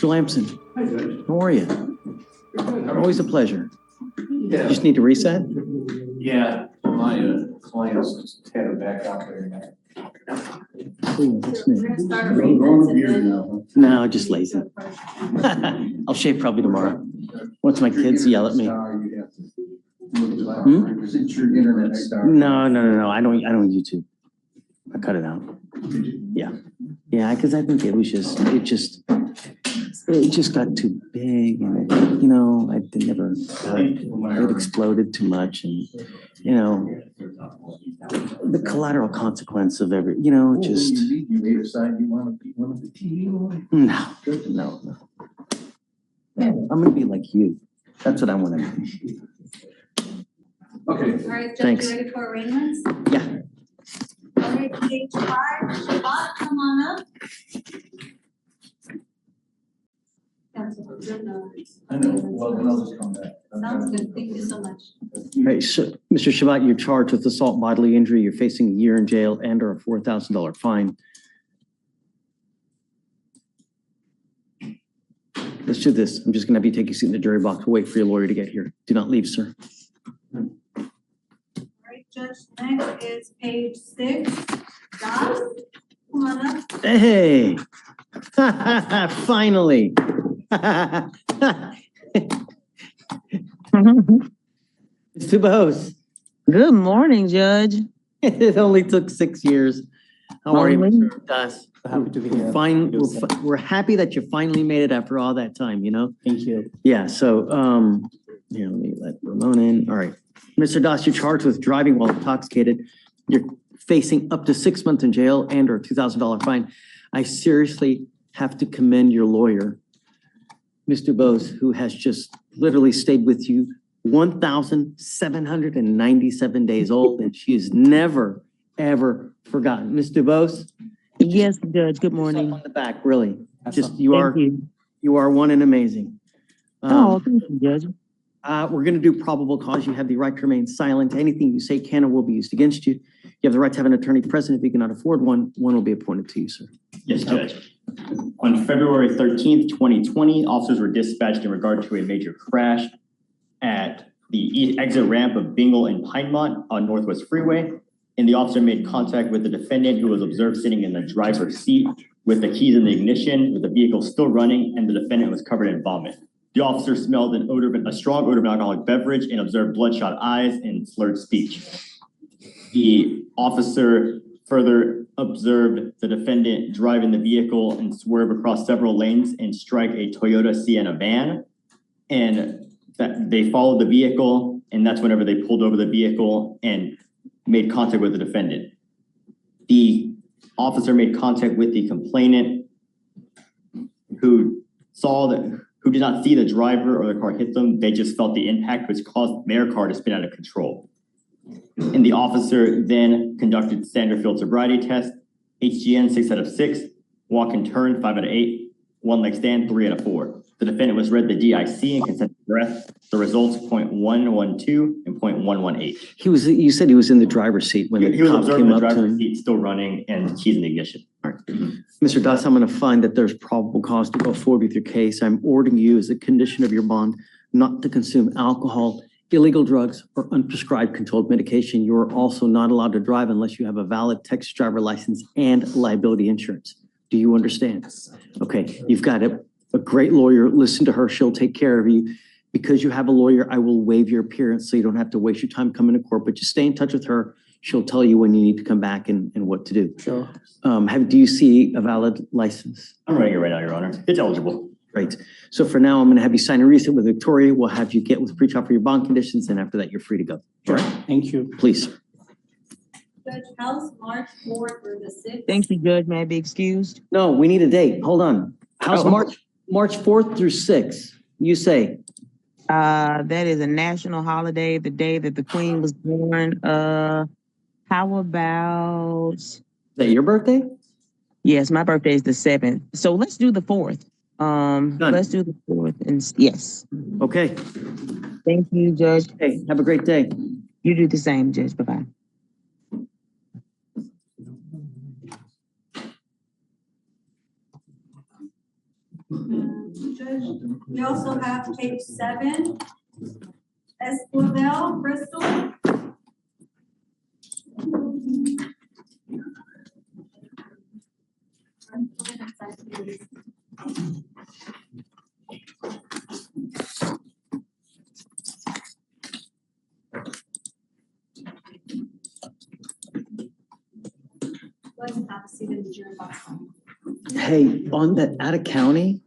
Mr. Lamson, Hi, Judge. how are you? Always a pleasure. Yeah. You just need to reset? Yeah, my clients just had it back out there now. No, just lazy. I'll shave probably tomorrow. Once my kids yell at me. Since your internet star. No. I don't YouTube. I cut it out. Yeah, because I think it just got too big, and it exploded too much, and the collateral consequence of every, just. You made a sign you want to be one of the TV. No. I'm gonna be like you. That's what I want to be. Okay. All right, Judge, Thanks. you ready for arraignments? Yeah. All right, page 5, Shabbat, come on up. Councilor, I know, well, then I'll just come back. sounds good, thank you so much. Hey, so, Mr. Shabbat, you're charged with assault bodily injury. You're facing a year in jail and or a $4,000 fine. Let's do this. I'm just gonna have you take your seat in the jury box. We'll wait for your lawyer to get here. Do not leave, sir. All right, Judge, next is page 6, Josh, come on up. Hey, finally. Mr. Bose, Good morning, Judge. it only took 6 years. How are you, Mr. Das? Happy to be here. We're happy that you finally made it after all that time, Thank you. Yeah, so, here, let me let Ramon in. All right. Mr. Das, you're charged with driving while intoxicated. You're facing up to 6 months in jail and or $2,000 fine. I seriously have to commend your lawyer, Mr. Bose, who has just literally stayed with you 1,797 days old, and she has never, ever forgotten. Mr. Bose? Yes, Judge. Good Yourself morning. on the back, really. Just, Thank you are one and amazing. Oh, thank you, Judge. We're going to do probable cause. You have the right to remain silent. Anything you say can or will be used against you. You have the right to have an attorney present. If you cannot afford one, one will be appointed to you, sir. Yes, Judge. On February 13th, 2020, officers were dispatched in regard to a major crash at the exit ramp of Bingle and Pinemont on Northwest Freeway. And the officer made contact with the defendant, who was observed sitting in the driver's seat with the keys in the ignition, with the vehicle still running, and the defendant was covered in vomit. The officer smelled a strong odor of an alcoholic beverage and observed bloodshot eyes and slurred speech. The officer further observed the defendant drive in the vehicle and swerve across several lanes and strike a Toyota Sienna van. And that they followed the vehicle, and that's whenever they pulled over the vehicle and made contact with the defendant. The officer made contact with the complainant, who did not see the driver or the car hit them. They just felt the impact, which caused their car to spin out of control. And the officer then conducted standard field sobriety test, HGN 6 out of 6, walk and turn 5 out of 8, one leg stand 3 out of 4. The defendant was read the DIC and consented to arrest. The results 0.112 and 0.118. You said he was in the driver's seat when the He was cop observing came the up to driver's him. seat still running and keys in the ignition. All right. Mr. Das, I'm going to find that there's probable cause to go forward with your case. I'm ordering you as a condition of your bond not to consume alcohol, illegal drugs, or unprescribed controlled medication. You are also not allowed to drive unless you have a valid Texas driver license and liability insurance. Do you understand? Okay, you've got a great lawyer. Listen to her. She'll take care of you. Because you have a lawyer, I will waive your appearance so you don't have to waste your time coming to court, but just stay in touch with her. She'll tell you when you need to come back and what to do. Sure. Do you see a valid license? I'm writing it right now, Your Honor. It's eligible. Great. So for now, I'm going to have you sign a receipt with Victoria. We'll have you get with pretrial for your bond conditions, and after that, you're free to go. Sure. All right. Thank you. Please. Judge House, March 4th through the 6th. Thank you, Judge. May I be excused? No, we need a date. Hold on. How's Oh. March 4th through 6th? You say. That is a national holiday, the day that the Queen was born. How about, Is that your birthday? yes, my birthday is the 7th. So let's do the 4th. Let's do the 4th. And yes. Okay. Thank you, Judge. Hey, have a great day. You do the same, Judge. Bye-bye. Judge. We also have page 7, Esquivel, Bristol. Have a seat in the jury box. Hey, on that out of county,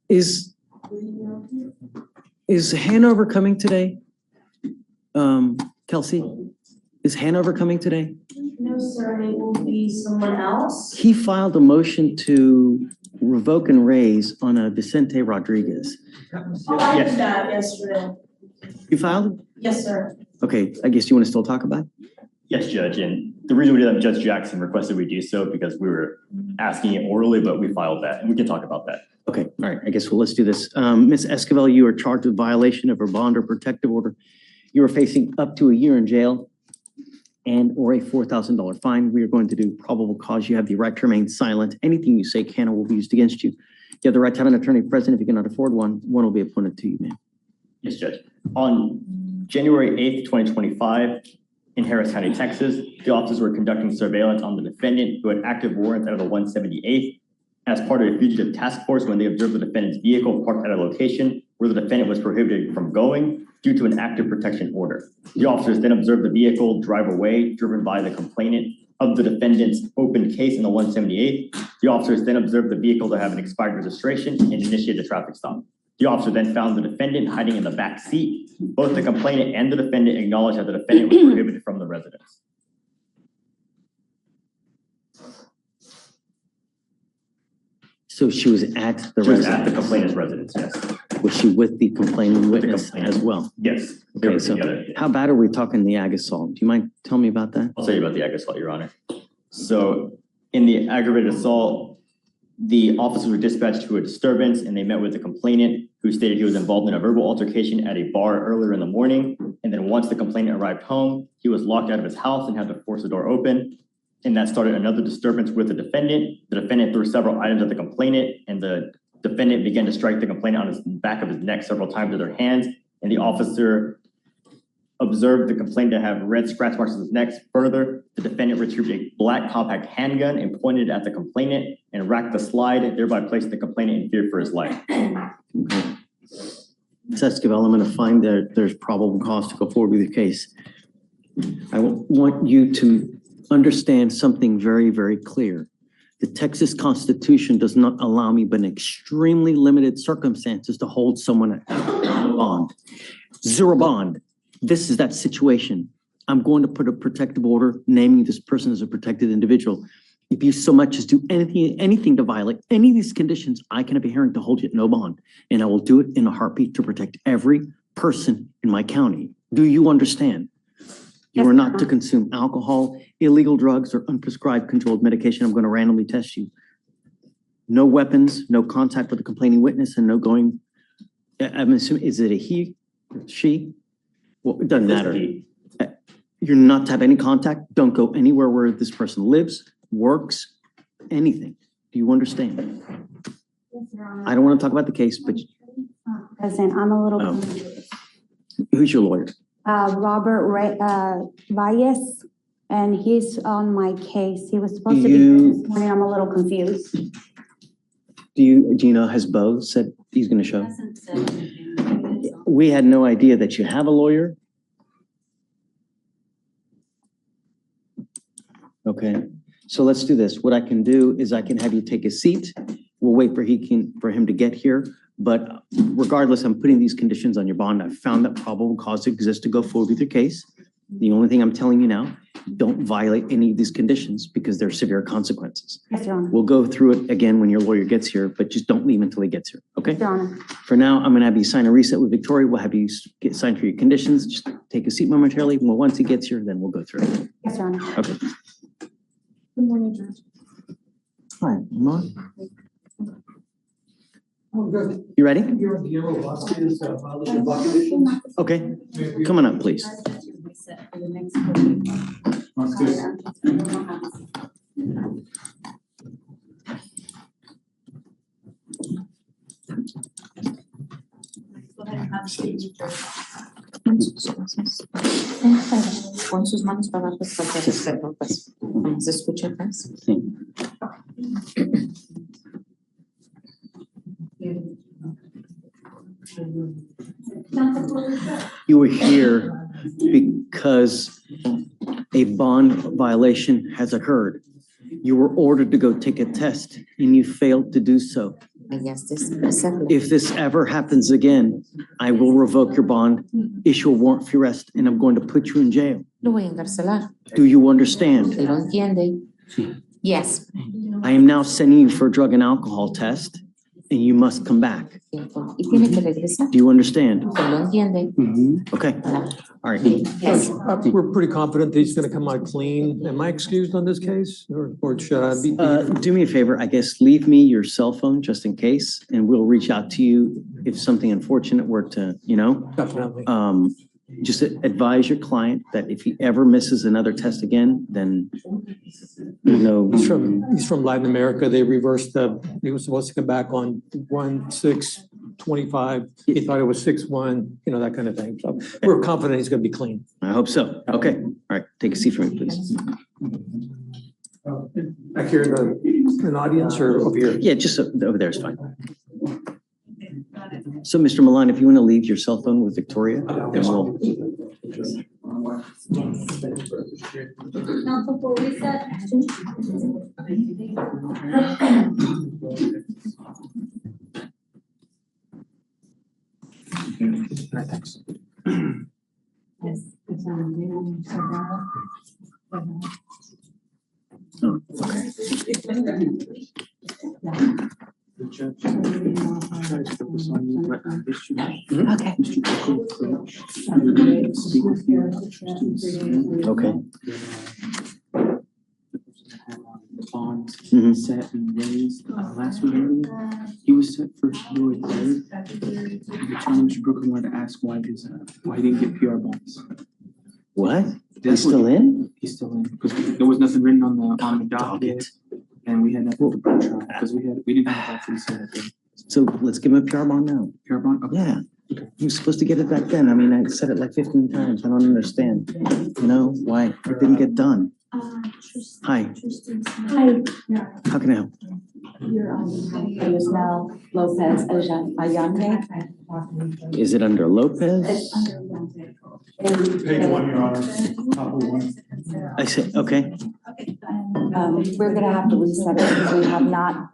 is Hanover coming today? Kelsey, is Hanover coming today? No, sir, it will be someone else. He filed a motion to revoke and raise on a Vicente Rodriguez. Oh, I did that yesterday. You filed? Yes, sir. Okay, I guess you want to still talk about it? Yes, Judge, and the reason we did that, Judge Jackson requested we do so because we were asking it orally, but we filed that, and we can talk about that. Okay, all right, I guess let's do this. Ms. Esquivel, you are charged with violation of a bond or protective order. You are facing up to a year in jail and or a $4,000 fine. We are going to do probable cause. You have the right to remain silent. Anything you say can or will be used against you. You have the right to have an attorney present. If you cannot afford one will be appointed to you, ma'am. Yes, Judge. On January 8th, 2025, in Harris County, Texas, the officers were conducting surveillance on the defendant who had active warrants out of the 178th as part of a fugitive task force when they observed the defendant's vehicle parked at a location where the defendant was prohibited from going due to an active protection order. The officers then observed the vehicle drive away, driven by the complainant of the defendant's open case in the 178th. The officers then observed the vehicle to have an expired registration and initiated a traffic stop. The officer then found the defendant hiding in the back seat. Both the complainant and the defendant acknowledged that the defendant was prohibited from the residence. So she was at the She was at the residence. complainant's residence, yes. Was she with the complaining With the witness complainant. as well? Yes. They Okay, were so together. how bad are we talking the ag assault? Do you mind telling me about that? I'll tell you about the aggravated assault, Your Honor. So in the aggravated assault, the officers were dispatched to a disturbance and they met with the complainant who stated he was involved in a verbal altercation at a bar earlier in the morning. And then once the complainant arrived home, he was locked out of his house and had to force the door open. And that started another disturbance with the defendant. The defendant threw several items at the complainant and the defendant began to strike the complainant on his back of his neck several times with their hands. And the officer observed the complainant to have red scratch marks on his neck. Further, the defendant retrieved a black compact handgun and pointed it at the complainant and racked the slide, thereby placing the complainant in fear for his life. Okay. Ms. Esquivel, I'm going to find that there's probable cause to go forward with your case. I want you to understand something very, very clear. The Texas Constitution does not allow me but in extremely limited circumstances to hold someone at bond. Zero bond. This is that situation. I'm going to put a protective order naming this person as a protected individual. If you so much as do anything to violate any of these conditions, I can have a hearing to hold you at no bond. And I will do it in a heartbeat to protect every person in my county. Do you understand? You are not to consume alcohol, illegal drugs, or unprescribed controlled medication. I'm going to randomly test you. No weapons, no contact with the complaining witness, and no going. I'm assuming, is it a he, she? Well, it doesn't matter. You're not to have any contact. Don't go anywhere where this person lives, works, anything. Do you understand? I don't want to talk about the case, but President, I'm a little Oh. confused. who's your lawyer? Robert Valles, and he's on my case. He was supposed to be here You- this morning. I'm a little confused. Do you know, has Bo said he's going to show? Hasn't said anything. We had no idea that you have a lawyer. Okay, so let's do this. What I can do is I can have you take a seat. We'll wait for him to get here. But regardless, I'm putting these conditions on your bond. I've found that probable cause exists to go forward with your case. The only thing I'm telling you now, don't violate any of these conditions because there are severe consequences. Yes, Your Honor. We'll go through it again when your lawyer gets here, but just don't leave until he gets here, okay? Your Honor. For now, I'm gonna have you sign a reset with Victoria. We'll have you get signed for your conditions. Just take a seat momentarily. Well, once he gets here, then we'll go through it. Yes, Your Honor. Okay. Good morning, Judge. Hi, Iman. Oh, good. You ready? You're on the yellow boxes, violation of block conditions. Okay, come on up, please. Reset for the next meeting. Sounds good. Pon sus manos para abajo, falta de respeto, pues. Vamos a escuchar más. You were here because a bond violation has occurred. You were ordered to go take a test and you failed to do so. If this ever happens again, I will revoke your bond, issue a warrant for your arrest, and I'm going to put you in jail. Lo voy a encarcelar. Do you understand? ¿Lo entiende? Yes. I am now sending you for a drug and alcohol test, and you must come back. Y tiene que regresar. Do you understand? ¿Lo entiende? Okay, all right. Yes. We're pretty confident that he's gonna come out clean. Am I excused on this case or should I be? Do me a favor, I guess, leave me your cell phone just in case, and we'll reach out to you if something unfortunate were to, Definitely. just advise your client that if he ever misses another test again, then, He's from Latin America. They reversed he was supposed to come back on 1/6/25. He thought it was 6/1, that kind of thing. So we're confident he's gonna be clean. I hope so. Okay, all right, take a seat for me, please. Back here in the audience or over here? Yeah, just over there is fine. So, Mr. Milan, if you want to leave your cell phone with Victoria, then we'll. Council for reset. Oh, okay. Okay. Bond Mhm. set and raised last week. He was set for February 3rd. The attorney, Mr. Brooklyn, wanted to ask why he didn't get PR bonds. What? He's That's still what- in? He's still in because there was nothing written on the docket, and we had nothing for trial because we didn't have that for the Senate. So let's give him a PR bond now. PR bond. Okay. Yeah. He was supposed to get it back then. I mean, I said it like 15 times. I don't understand, why it didn't get done. Hi, Hi, how can I help? is now Lopez Ayante. Is it under Lopez? Page 1, Your Honor. Top of 1. I said, okay, We're gonna have to reset it because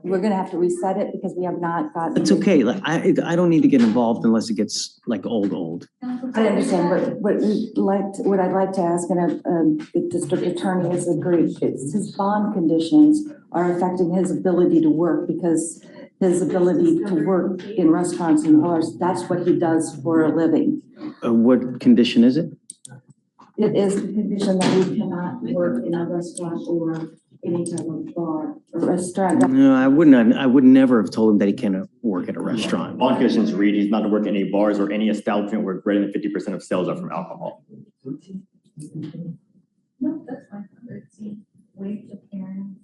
we're gonna have to reset it because we have not gotten. it's okay. Like, I don't need to get involved unless it gets like old. I understand, but what I'd like to ask, and the district attorney has agreed, it's his bond conditions are affecting his ability to work because his ability to work in restaurants and bars, that's what he does for a living. What condition is it? It is the condition that he cannot work in a restaurant or any type of bar or restaurant. No, I would never have told him that he can't work at a restaurant. Bond conditions read, he's not to work in any bars or any establishment where greater than 50% of sales are from alcohol. No, that's fine. Wait to parents.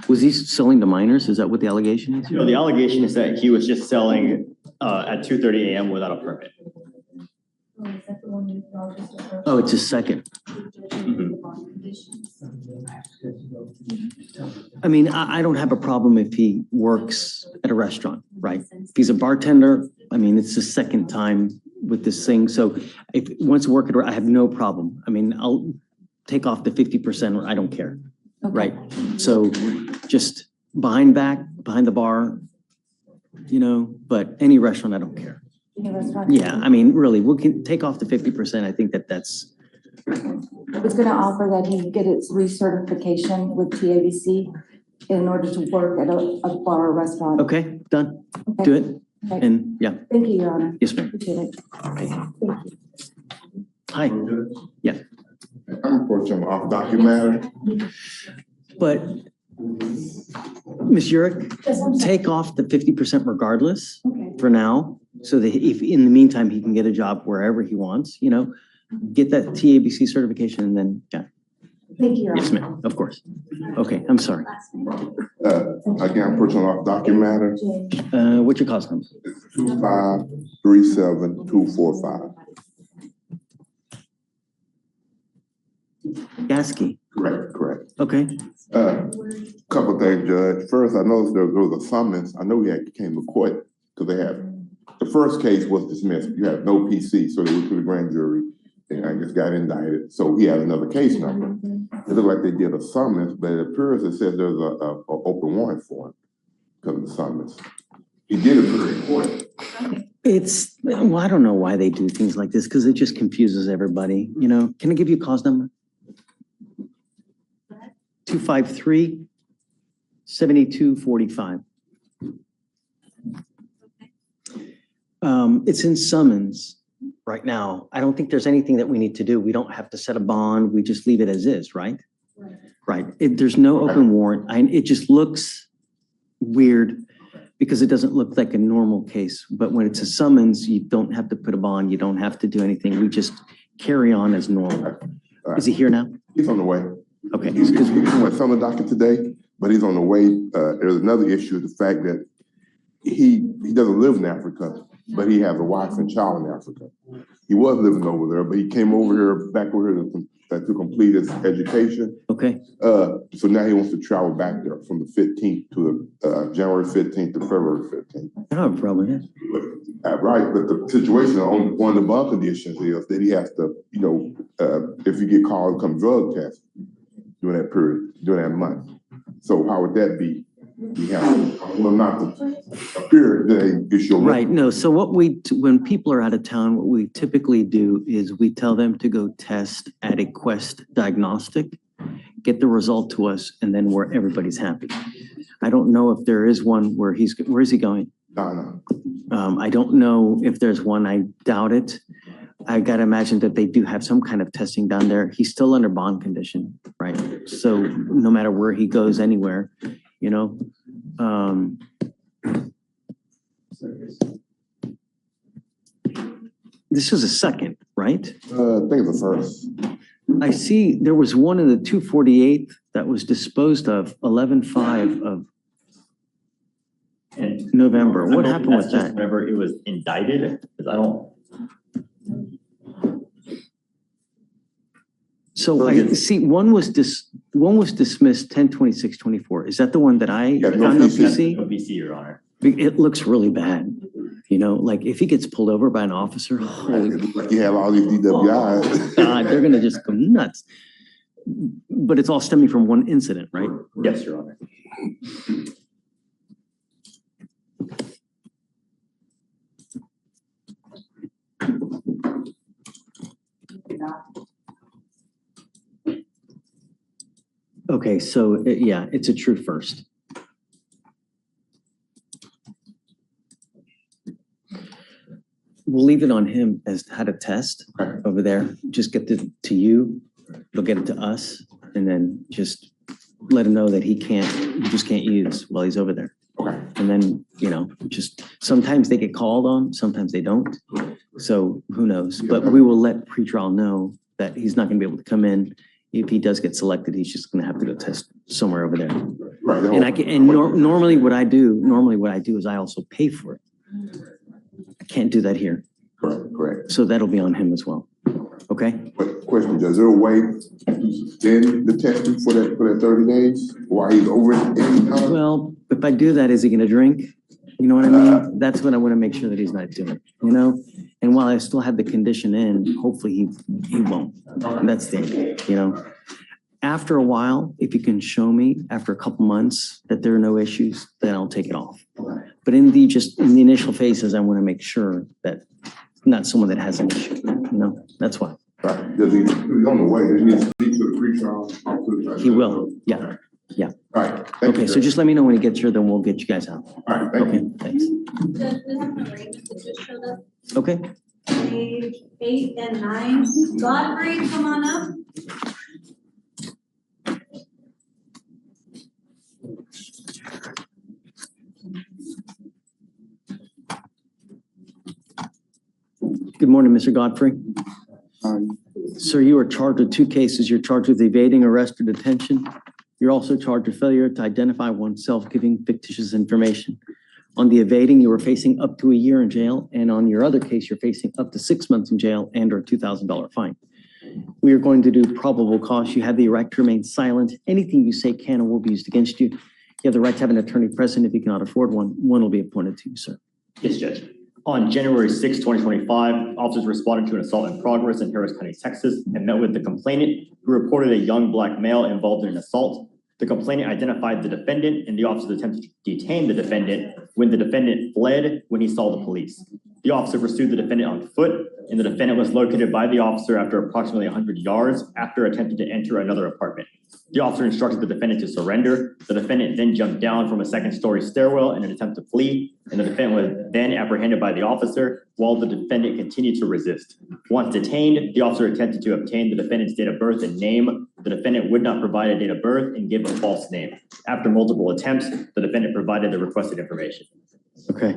Was he selling to minors? Is that what the allegation is? The allegation is that he was just selling at 2:30 a.m. without a permit. Oh, is that the one you thought was the first? Oh, it's his second. I mean, I don't have a problem if he works at a restaurant, right? If he's a bartender, I mean, it's the second time with this thing. So if he wants to work at, I have no problem. I mean, I'll take off the 50% or I don't care, right? So just behind the bar, but any restaurant, I don't care. Yeah, I mean, really, we can take off the 50%. I think that's. I was gonna offer that he get its recertification with TABC in order to work at a bar or restaurant. Okay, done. Okay. Do it. Okay. And yeah, Thank you, Your Honor. yes, ma'am. Appreciate it. Thank you. Hi. Yeah. I'm reporting some off-document. But Ms. Urick, take off the 50% regardless for now, so that if in the meantime, he can get a job wherever he wants, get that TABC certification and then, yeah. Thank you, Your Yes, Honor. ma'am, of course. Okay, I'm sorry. Again, personal off docket matter, What's your cause number? 2537245. Gasky. Correct. Okay. Couple things, Judge. First, I noticed there was a summons. I know he came to court because the first case was dismissed. You had no PC, so they went to the grand jury and I guess got indicted. So he had another case number. It looked like they did a summons, but it appears it says there's a open warrant for him because of the summons. He did it for the court. Well, I don't know why they do things like this because it just confuses everybody. You know, can I give you a cause number? 253-7245. It's in summons right now. I don't think there's anything that we need to do. We don't have to set a bond. We just leave it as is, right? Right. There's no open warrant. It just looks weird because it doesn't look like a normal case. But when it's a summons, you don't have to put a bond. You don't have to do anything. We just carry on as normal. Is he here now? He's on the way. Okay. He's on the docket today, but he's on the way. There's another issue, the fact that he doesn't live in Africa, but he has a wife and child in Africa. He was living over there, but he came back over here to complete his education. Okay. So now he wants to travel back there from the 15th to January 15th to February 15th. I don't have a problem with that. Right, but the situation on one of the bond conditions is that he has to, if you get called, come drug test during that period, during that month. So how would that be? We have, well, not the period that they issue. Right. No. So when people are out of town, what we typically do is we tell them to go test at a Quest diagnostic, get the result to us, and then where everybody's happy. I don't know if there is one where where is he going? No. I don't know if there's one. I doubt it. I gotta imagine that they do have some kind of testing down there. He's still under bond condition, right? So no matter where he goes anywhere, this was a second, right? I think it's the first. I see there was one in the 248th that was disposed of 11/5 of November. What happened with that? Whenever it was indicted, because I don't. So I see one was dismissed 10/26/24. Is that the one that I Yeah, found no on PC. No PC, Your Honor. It looks really bad. Like if he gets pulled over by an officer, holy Like you have all these DWIs. God, they're gonna just go nuts. But it's all stemming from one incident, right? Yes, Your Honor. Okay, so yeah, it's a true first. We'll leave it on him as how to test over there. Just get it to you. They'll get it to us, and then just let him know that he just can't use while he's over there. Okay. And then, just sometimes they get called on, sometimes they don't. So who knows? But we will let pretrial know that he's not gonna be able to come in. If he does get selected, he's just gonna have to go test somewhere over there. Right. And normally what I do is I also pay for it. I can't do that here. Correct. So that'll be on him as well. Okay? But question, is there a way to extend the testing for that 30 days while he's over in? Well, if I do that, is he gonna drink? You know what I mean? That's what I wanna make sure that he's not doing, And while I still have the condition in, hopefully he won't. That's the idea, After a while, if you can show me after a couple months that there are no issues, then I'll take it off. But in the initial phases, I wanna make sure that not someone that has an issue, that's why. Right. Does he's on the way? Does he need to speak to the pretrial? He will, yeah. All right. Thank you, Okay, so Judge. just let me know when he gets here, then we'll get you guys out. All right, thank you. Okay, thanks. Judge, this is an arraignment that just showed up, Okay, page 8 and 9. Godfrey, come on up. good morning, Mr. Godfrey. Sir, you are charged with two cases. You're charged with evading arrest or detention. You're also charged with failure to identify oneself, giving fictitious information. On the evading, you are facing up to a year in jail, and on your other case, you're facing up to 6 months in jail and or a $2,000 fine. We are going to do probable cause. You have the right to remain silent. Anything you say can and will be used against you. You have the right to have an attorney present. If you cannot afford one, one will be appointed to you, sir. Yes, Judge. On January 6, 2025, officers responded to an assault in progress in Harris County, Texas, and met with the complainant, who reported a young black male involved in an assault. The complainant identified the defendant, and the officers attempted to detain the defendant when the defendant fled when he saw the police. The officer pursued the defendant on foot, and the defendant was located by the officer after approximately 100 yards after attempting to enter another apartment. The officer instructed the defendant to surrender. The defendant then jumped down from a second-story stairwell in an attempt to flee, and the defendant was then apprehended by the officer while the defendant continued to resist. Once detained, the officer attempted to obtain the defendant's date of birth and name. The defendant would not provide a date of birth and gave a false name. After multiple attempts, the defendant provided the requested information. Okay.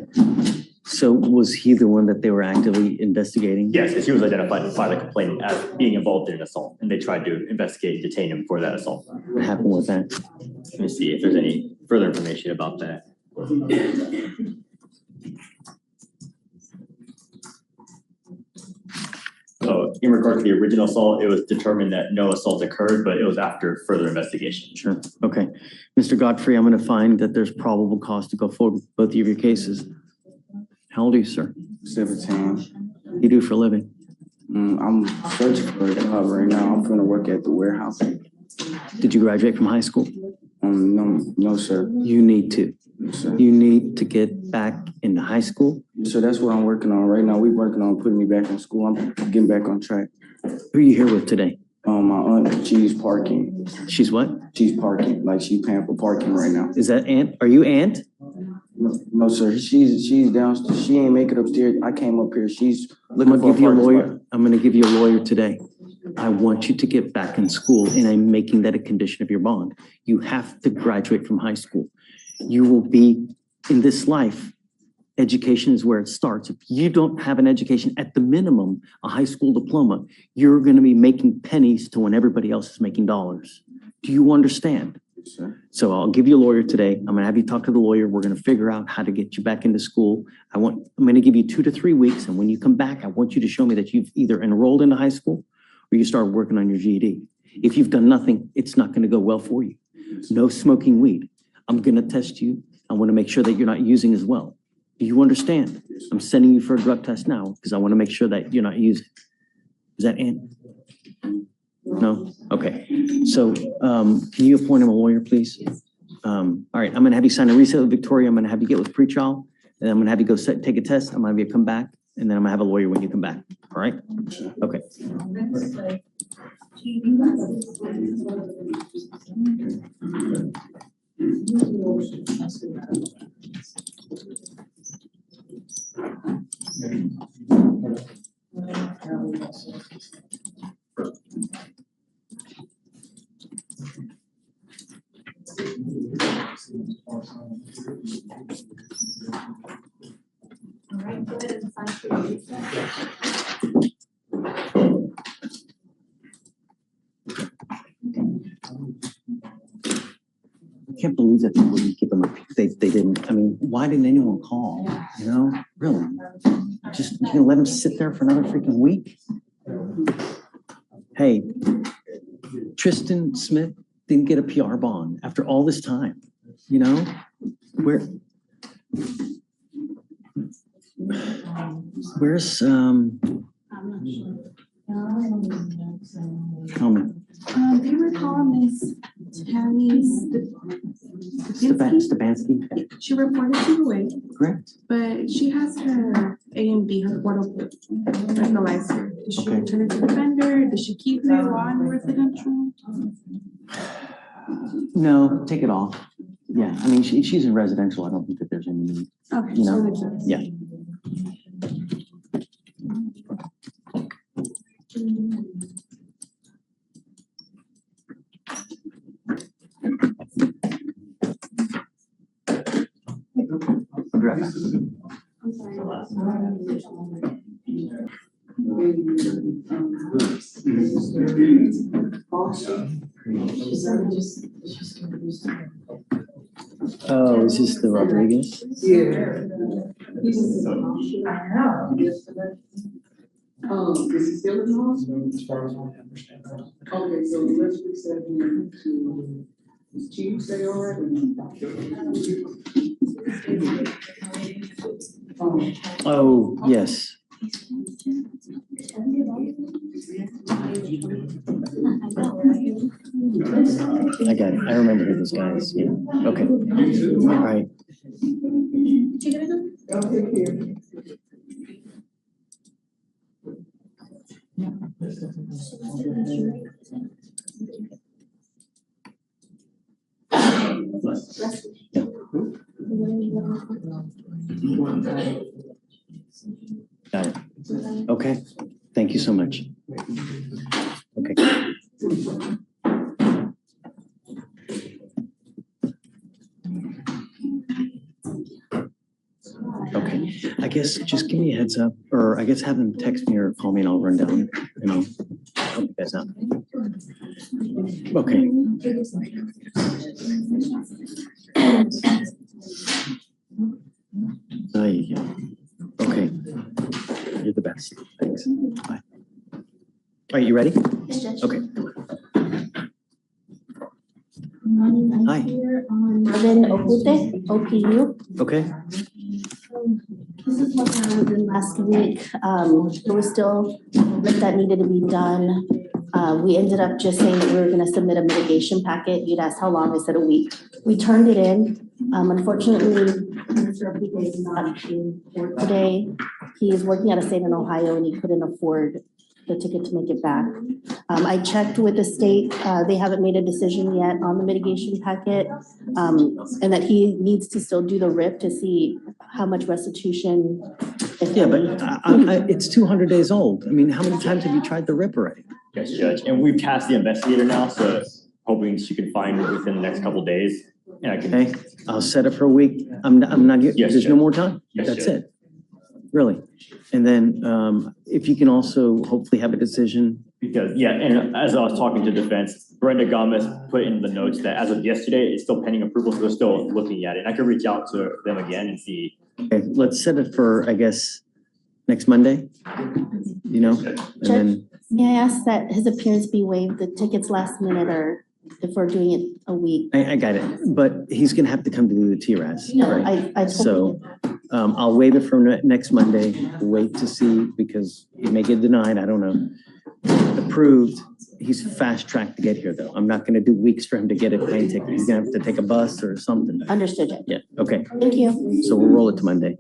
So was he the one that they were actively investigating? Yes, as he was identified by the complainant as being involved in an assault, and they tried to investigate and detain him for that assault. What happened with that? Let me see if there's any further information about that. So in regard to the original assault, it was determined that no assault occurred, but it was after further investigation. Sure. Okay. Mr. Godfrey, I'm going to find that there's probable cause to go forward with both of your cases. How old are you, sir? 17. What do you do for a living? I'm searching for a job right now. I'm gonna work at the warehouse. Did you graduate from high school? No, sir. You need to. Yes, sir. You need to get back into high school. So that's what I'm working on right now. We're working on putting me back in school. I'm getting back on track. Who are you here with today? My aunt, she's parking. She's what? She's parking, like she's paying for parking right now. Is that Aunt? Are you Aunt? No, sir. She's downstairs. She ain't make it upstairs. I came up here. She's I'm looking gonna for give you a parking lawyer. spot. I'm going to give you a lawyer today. I want you to get back in school, and I'm making that a condition of your bond. You have to graduate from high school. You will be in this life. Education is where it starts. If you don't have an education, at the minimum, a high school diploma, you're going to be making pennies to when everybody else is making dollars. Do you understand? Yes, sir. So I'll give you a lawyer today. I'm gonna have you talk to the lawyer. We're gonna figure out how to get you back into school. I'm gonna give you 2 to 3 weeks, and when you come back, I want you to show me that you've either enrolled into high school or you started working on your GED. If you've done nothing, it's not gonna go well for you. No smoking weed. I'm gonna test you. I wanna make sure that you're not using as well. Do you understand? I'm sending you for a drug test now because I wanna make sure that you're not using. Is that in? No? Okay. So can you appoint him a lawyer, please? All right, I'm gonna have you sign a resale with Victoria. I'm gonna have you get with pretrial, and I'm gonna have you go take a test. I'm gonna have you come back, and then I'm gonna have a lawyer when you come back. All right? Okay. All right, go ahead and sign for your recess. I can't believe that they wouldn't give them they didn't. I mean, why didn't anyone call? You know, really? Just, you gonna let them sit there for another freaking week? Hey, Tristan Smith didn't get a PR bond after all this time, you know? Where's, tell me. Do you recall Miss Tammy Stefanski? She reported you away, Correct. but she has her A and B, her portal fertilizer. Did she Okay. return it to the vendor? Did she keep it while in residential? No, take it off. Yeah, I mean, she's in residential. I don't think that there's any need. Okay. You know, so makes sense. yeah. I'm sorry. Oh, is this the Rodriguez? Is he still in the hospital? As far as I understand. Okay, so let's reset him to his chief, say all right? Oh, yes. I got it. I remember who this guy is. Yeah. Okay. All right. Got it. Okay. Thank you so much. Okay. Okay. I guess just give me a heads up, or I guess have them text me or call me and I'll run down and I'll help you guys out. Okay. There you go. Okay. You're the best. Thanks. Bye. Are you ready? Okay. Hi. Robin Okute, OPU. Okay. This is what happened last week. There was still work that needed to be done. We ended up just saying that we were gonna submit a mitigation packet. You'd asked how long, I said a week. We turned it in. Unfortunately, Mr. Okute is not in court today. He is working out of state in Ohio and he couldn't afford the ticket to make it back. I checked with the state, they haven't made a decision yet on the mitigation packet. And that he needs to still do the RIP to see how much restitution. Yeah, but it's 200 days old. I mean, how many times have you tried the RIP already? Yes, Judge, and we've tasked the investigator now, so hoping she can find it within the next couple of days. And I can. Okay, I'll set it for a week. I'm not, Yes, there's no Judge. more time. Yes, That's Judge. it. Really. And then if you can also hopefully have a decision. Because, yeah, and as I was talking to defense, Brenda Gomez put in the notes that as of yesterday, it's still pending approval, so they're still looking at it. And I could reach out to them again and see. Okay, let's set it for, I guess, next Monday, you know? And then, May I ask that his appearance be waived, the tickets last minute, or if we're doing it a week? I got it, but he's gonna have to come to do the TRAS, No, right? I So I'll waive it for next Monday, wait to see, because he may get denied, I don't know. Approved, he's fast tracked to get here though. I'm not gonna do weeks for him to get a plane ticket. He's gonna have to take a bus or something. Understood, Judge. Yeah, okay, Thank you. so we'll roll it to Monday.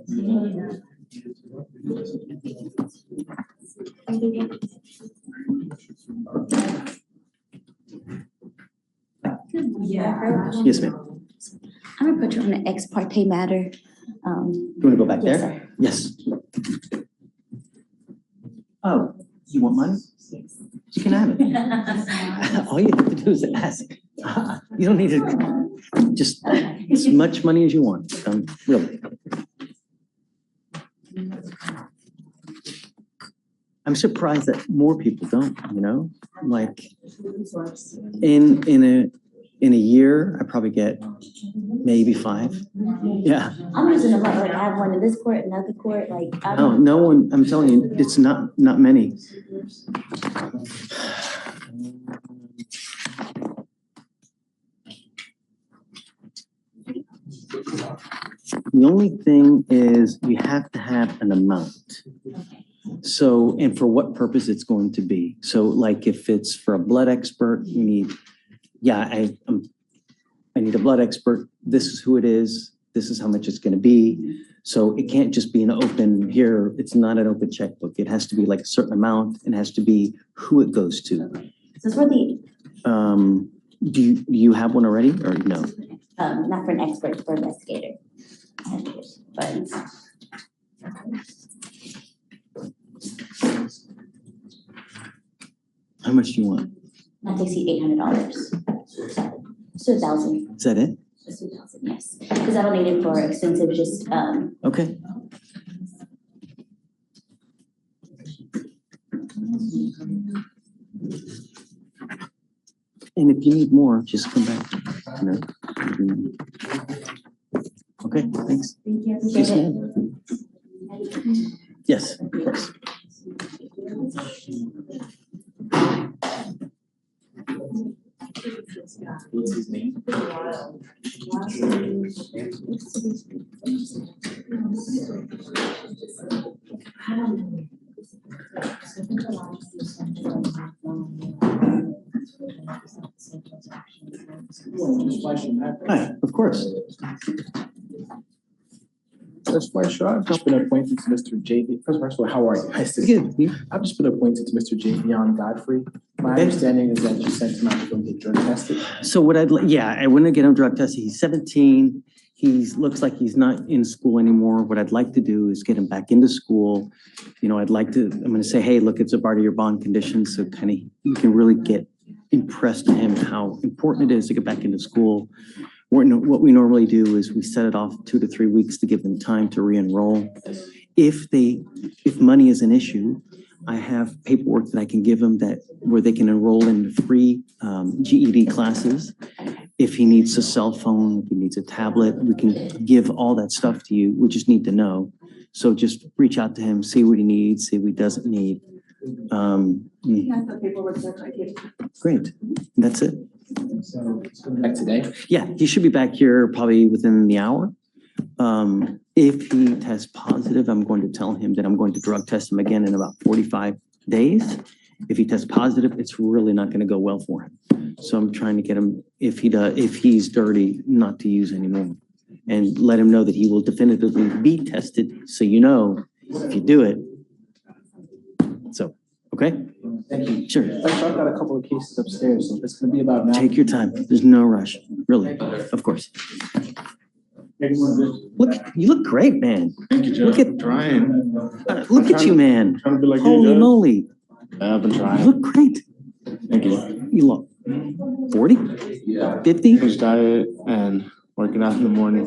Yes, ma'am. I'm gonna put you on an ex parte matter. You wanna go back Yes, there? sir. Yes. Oh, you want money? You can have it. All you have to do is ask. You don't need to, just as much money as you want, really. I'm surprised that more people don't, you know, like in a year, I probably get maybe 5. Yeah. I'm using a lot, like I have one in this court, another court, like. Oh, no one, I'm telling you, it's not many. The only thing is you have to have an amount. So, and for what purpose it's going to be. So like if it's for a blood expert, you need, yeah, I need a blood expert. This is who it is. This is how much it's going to be. So it can't just be an open here. It's not an open checkbook. It has to be like a certain amount and has to be who it goes to. So for the, do you have one already or no? not for an expert, for investigator. But How much do you want? not to exceed $800. So 1,000. Is that it? Just 2,000, yes. Because I don't need it for extensive, just, Okay. And if you need more, just come back. You know. Okay, thanks. Thank you. Yes, ma'am. Yes, of course. What's his name? Hi, of course. Judge Fleischer, I've just been appointed to Mr. JV. First of all, how are you? Nice to see Good. you. I've just been appointed to Mr. Javion Godfrey. My Okay. understanding is that you sent him out to go get drug tested. So what I want to get him drug tested. He's 17. Looks like he's not in school anymore. What I'd like to do is get him back into school. You know, I'm going to say, hey, look, it's a part of your bond conditions. So kind of, you can really get impressed to him how important it is to get back into school. What we normally do is we set it off 2 to 3 weeks to give them time to re-enroll. If money is an issue, I have paperwork that I can give them where they can enroll in free GED classes. If he needs a cell phone, if he needs a tablet, we can give all that stuff to you. We just need to know. So just reach out to him, see what he needs, see what he doesn't need. Great, that's it. So back today. Yeah, he should be back here probably within the hour. If he tests positive, I'm going to tell him that I'm going to drug test him again in about 45 days. If he tests positive, it's really not going to go well for him. So I'm trying to get him, if he's dirty, not to use anymore. And let him know that he will definitively be tested, so you know if you do it. So, okay? Thank you. Sure. Fleischer, I've got a couple of cases upstairs, so it's gonna be about now. Take your time. There's no rush, really, of course. Look, you look great, man. Thank you, Judge. Look at Trying. Look at you, man. Trying to be like you, Holy Judge. moly. Yeah, I've been You trying. look great. Thank you. You look 40, 50. Fish diet and working out in the morning.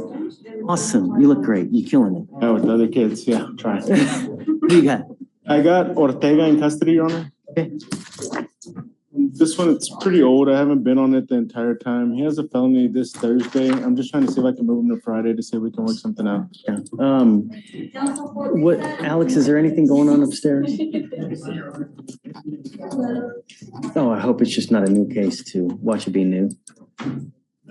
Awesome. You look great. You're killing it. Yeah, with the other kids. Yeah, I'm trying. Who you got? I got Ortega in custody, Your Honor. Okay. This one, it's pretty old. I haven't been on it the entire time. He has a felony this Thursday. I'm just trying to see if I can move him to Friday to see if we can work something out. Yeah. What, Alex, is there anything going on upstairs? Oh, I hope it's just not a new case too. Watch it be new.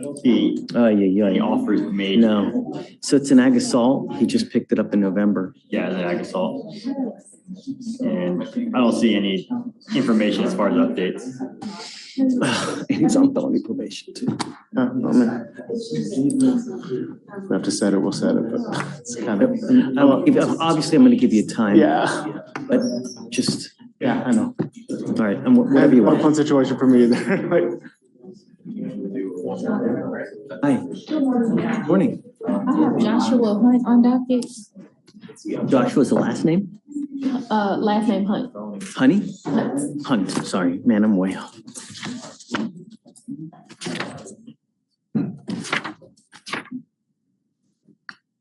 Oh, yeah. Any offers made? No. So it's an ag assault. He just picked it up in November. Yeah, the ag assault. And I don't see any information as far as updates. And he's on felony probation too. Yeah, I mean, we have to set it, we'll set it, but it's kind of. Obviously, I'm going to give you time. Yeah. But just, Yeah, I know. all right, and whatever you Not a want. fun situation for me either. Like, Hi. Morning. I have Joshua Hunt on docket. Joshua's the last name? Last name Hunt. Honey? Hunt, sorry. Man, I'm way off.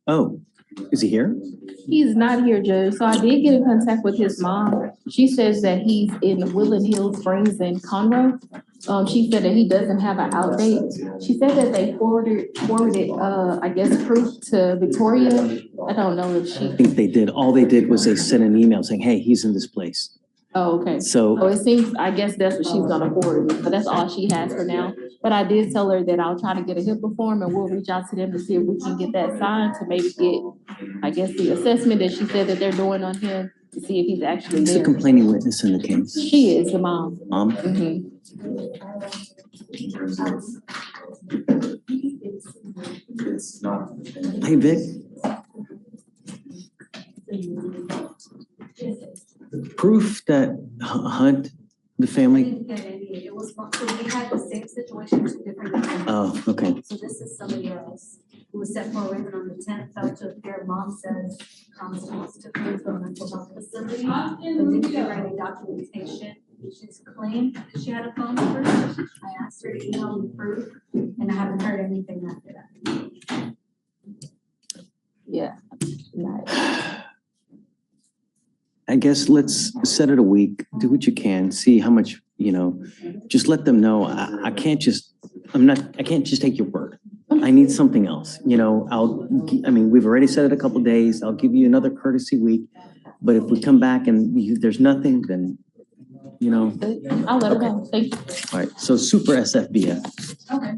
Oh, is he here? He's not here, Judge. So I did get in contact with his mom. She says that he's in Woodland Hill Springs and Conroe. She said that he doesn't have an out date. She said that they forwarded, I guess, proof to Victoria. I don't know if she. I think they did. All they did was they sent an email saying, hey, he's in this place. Oh, okay. So, It seems, I guess that's what she's gonna forward me, but that's all she has for now. But I did tell her that I'll try to get a HIPAA form and we'll reach out to them to see if we can get that signed to maybe get, I guess, the assessment that she said that they're doing on him to see if he's actually who's the there. complaining witness in the case? She is the mom. Mom? Mhm. Hey, Vic. Proof that Hunt, the family, Didn't get any, it was, so we had the same situation, two different defendants. oh, okay. So this is somebody else who was set for arraignment on the tenth, fell to appear, mom says, constance took her to a mental health facility, but didn't give her any documentation. She's claimed that she had a phone number. I asked her to email me proof, and I haven't heard anything after that. Yeah. I guess let's set it a week, do what you can, see how much just let them know, I can't just take your word. I need something else, we've already said it a couple of days. I'll give you another courtesy week. But if we come back and there's nothing, then, I'll let her know. Thank you. all right, so super SFBF. Okay.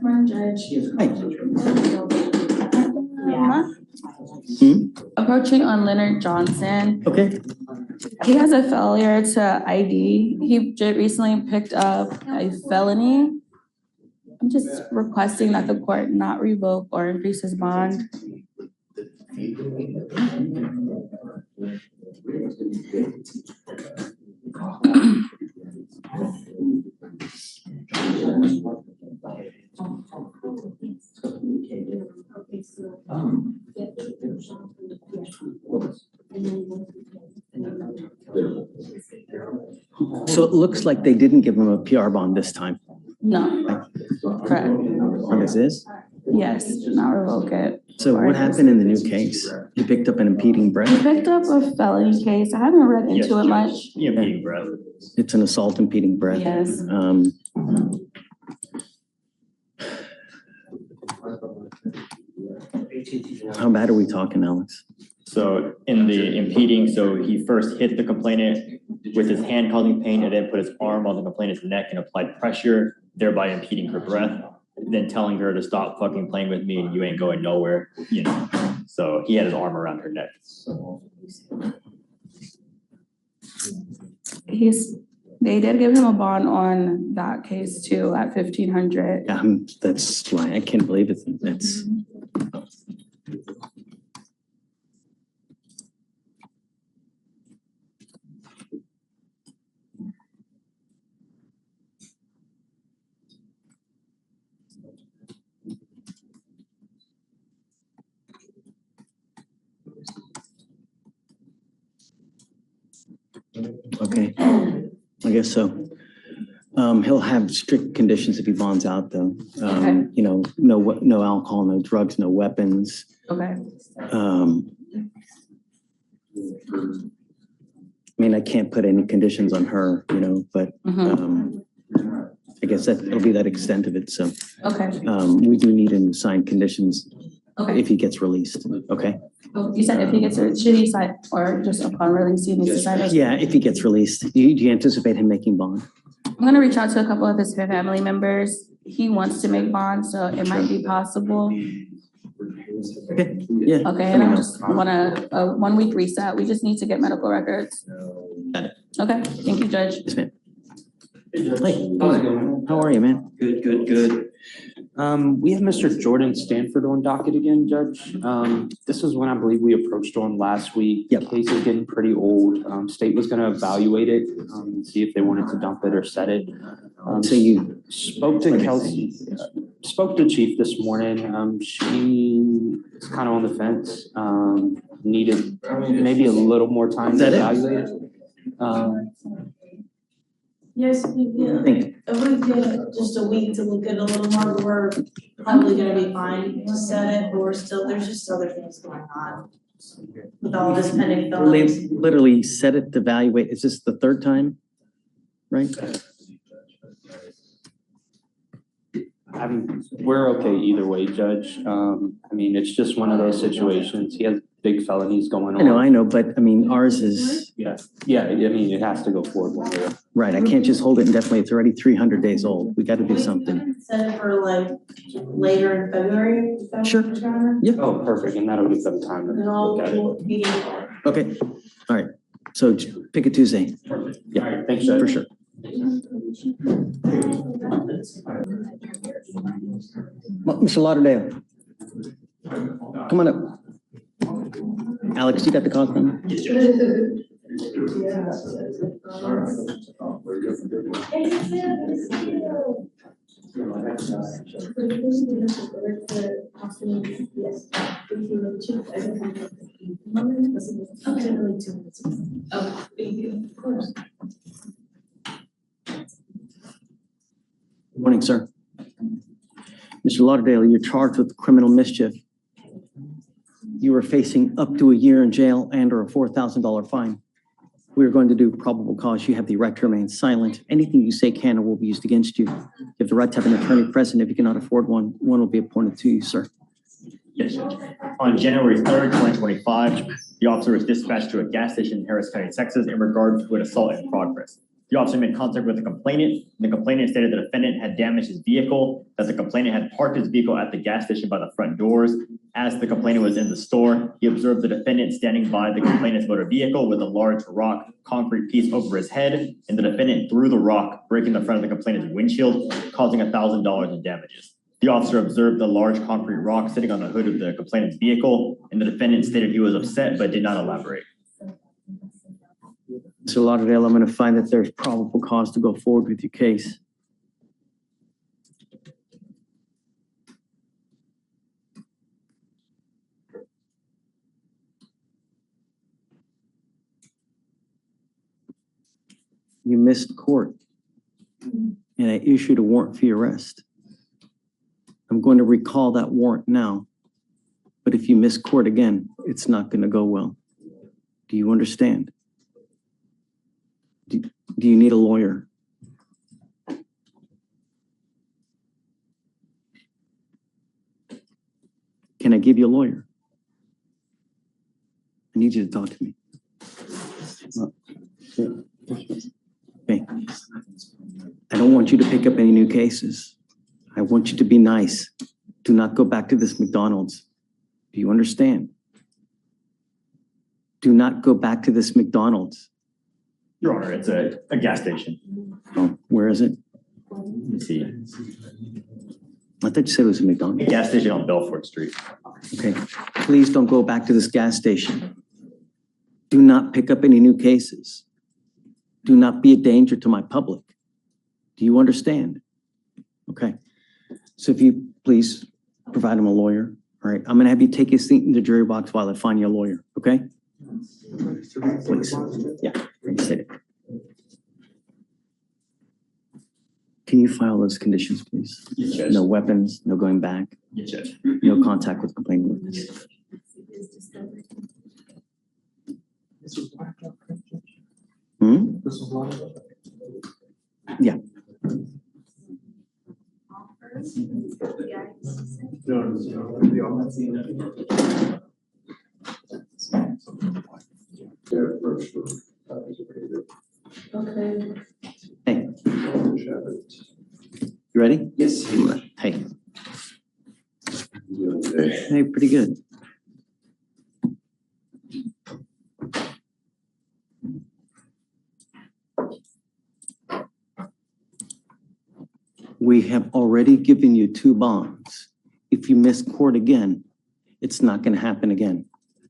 Morning, Judge. Approaching on Leonard Johnson. Okay. He has a failure to ID. He recently picked up a felony. I'm just requesting that the court not revoke or increase his bond. So it looks like they didn't give him a PR bond this time. No, correct. On this is? Yes, do not revoke it. So what happened in the new case? He picked up an impeding breath? He picked up a felony case. I haven't read into it much. Impeding breath. It's an assault impeding breath. Yes. How bad are we talking, Alex? So in the impeding, so he first hit the complainant with his hand causing pain and then put his arm on the complainant's neck and applied pressure, thereby impeding her breath, then telling her to stop fucking playing with me and you ain't going nowhere, So he had his arm around her neck. They did give him a bond on that case too at $1,500. Yeah, that's why I can't believe it. That's. Okay, I guess so. He'll have strict conditions if he bonds out though. Okay. No alcohol, no drugs, no weapons. Okay. I can't put any conditions on her, but I guess it'll be that extent of it, so. Okay. We do need him to sign conditions if he gets released, okay? Oh, you said if he gets, should he sign, or just upon release, he needs to sign it? Yeah, if he gets released. Do you anticipate him making bond? I'm gonna reach out to a couple of his family members. He wants to make bond, so it might be possible. Okay, yeah. Okay, and I just want a 1 week reset. We just need to get medical records. Got it. Okay, thank you, Judge. Yes, ma'am. Hey, how are you, man? Good. We have Mr. Jordan Stanford on docket again, Judge. This is one I believe we approached on last week. Yep. Case is getting pretty old. State was gonna evaluate it, see if they wanted to dump it or set it. So you spoke to Kelsey, spoke to Chief this morning. She is kind of on the fence. Needed maybe a little more time to evaluate it. Yes, we did. If we get just a week to look at it a little more, we're probably gonna be fine to set it, but there's just other things going on with all this pending felonies. literally set it to evaluate. Is this the third time? Right? We're okay either way, Judge. It's just one of those situations. He has big felonies going on. I know, but ours is. Yeah, it has to go forward one way. Right, I can't just hold it indefinitely. It's already 300 days old. We got to do something. Set it for later in February. Sure. Yeah. Oh, perfect, and that'll give them time to look at it. Okay, all right. So pick a Tuesday. Perfect. Yeah, All right, thanks, Judge. for sure. Mr. Lauderdale, come on up. Alex, you got the call from? Morning, sir. Mr. Lauderdale, you're charged with criminal mischief. You are facing up to a year in jail and or a $4,000 fine. We're going to do probable cause. You have the right to remain silent. Anything you say can or will be used against you. You have the right to have an attorney present. If you cannot afford one, one will be appointed to you, sir. Yes, Judge. On January 3rd, 2025, the officer was dispatched to a gas station in Harris County, Texas in regard to an assault in progress. The officer made contact with the complainant. The complainant stated the defendant had damaged his vehicle, that the complainant had parked his vehicle at the gas station by the front doors. As the complainant was in the store, he observed the defendant standing by the complainant's motor vehicle with a large rock concrete piece over his head, and the defendant threw the rock, breaking the front of the complainant's windshield, causing $1,000 in damages. The officer observed the large concrete rock sitting on the hood of the complainant's vehicle, and the defendant stated he was upset but did not elaborate. Mr. Lauderdale, I'm going to find that there's probable cause to go forward with your case. You missed court, and I issued a warrant for your arrest. I'm going to recall that warrant now, but if you miss court again, it's not going to go well. Do you understand? Do you need a lawyer? Can I give you a lawyer? I need you to talk to me. Okay. I don't want you to pick up any new cases. I want you to be nice. Do not go back to this McDonald's. Do you understand? Do not go back to this McDonald's. Your Honor, it's a gas station. Oh, where is it? Let me see. I thought you said it was a McDonald's. A gas station on Belfort Street. Okay, please don't go back to this gas station. Do not pick up any new cases. Do not be a danger to my public. Do you understand? Okay, so if you please provide him a lawyer. All right, I'm gonna have you take your seat in the jury box while I find you a lawyer, okay? Please, yeah, sit it. Can you file those conditions, please? Yes, Judge. No weapons, no going back, Yes, Judge. no contact with complaining witness. Hmm? Yeah. Okay. Hey. You ready? Yes. Hey. Hey, pretty good. We have already given you 2 bonds. If you miss court again, it's not going to happen again.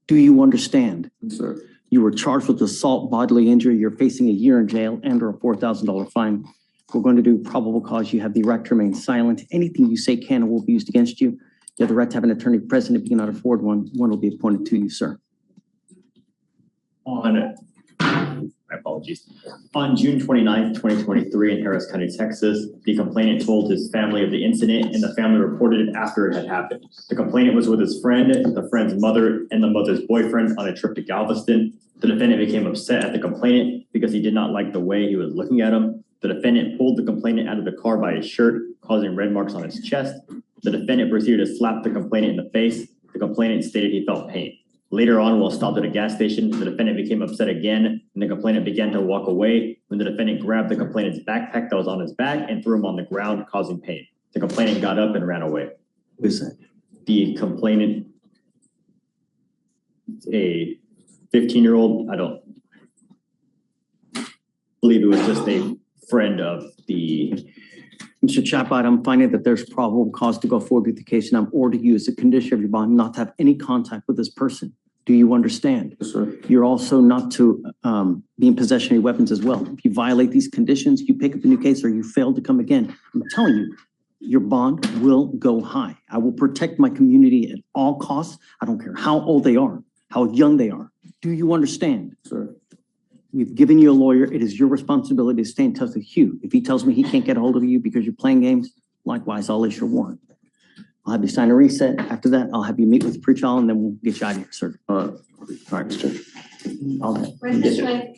Do you understand? Sir. You were charged with assault, bodily injury. You're facing a year in jail and or a $4,000 fine. We're going to do probable cause. You have the right to remain silent. Anything you say can and will be used against you. You have the right to have an attorney present. If you cannot afford one, one will be appointed to you, sir. My apologies. On June 29th, 2023 in Harris County, Texas, the complainant told his family of the incident and the family reported it after it had happened. The complainant was with his friend, the friend's mother, and the mother's boyfriend on a trip to Galveston. The defendant became upset at the complainant because he did not like the way he was looking at him. The defendant pulled the complainant out of the car by his shirt, causing red marks on his chest. The defendant proceeded to slap the complainant in the face. The complainant stated he felt pain. Later on, while stopped at a gas station, the defendant became upset again, and the complainant began to walk away when the defendant grabbed the complainant's backpack that was on his back and threw him on the ground, causing pain. The complainant got up and ran away. Who is that? The complainant, a 15-year-old, I don't believe it was just a friend of the... Mr. Chaput, I'm finding that there's probable cause to go forward with the case, and I'm ordering you as a condition of your bond not to have any contact with this person. Do you understand? Yes, sir. You're also not to be in possession of any weapons as well. If you violate these conditions, you pick up a new case or you fail to come again, I'm telling you, your bond will go high. I will protect my community at all costs. I don't care how old they are, how young they are. Do you understand? Sir. We've given you a lawyer. It is your responsibility to stay in touch with Hugh. If he tells me he can't get a hold of you because you're playing games, likewise, I'll issue a warrant. I'll have you sign a reset. After that, I'll have you meet with the pretrial and then we'll get you out of here, sir. All right, Mr. Judge. Right this way.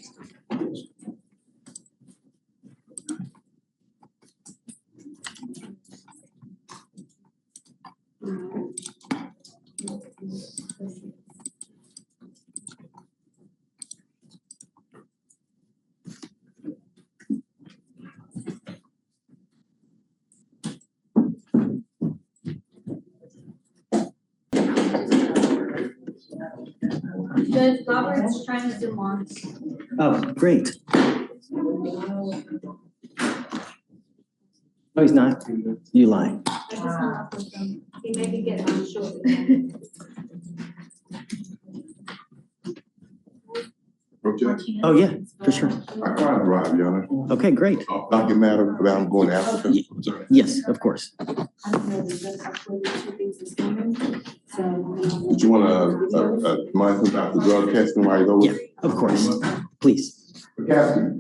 Judge Roberts trying to zoom on. Oh, great. Oh, he's not? You lie. I just hung up with him. He may be getting on short. Okay. Oh, yeah, for sure. I try to drive, Your Honor. Okay, great. Not get mad about I'm going to Africa. Yes, of course. Did you want a mind about the drug testing right over? Yeah, of course. Please. McCaskey.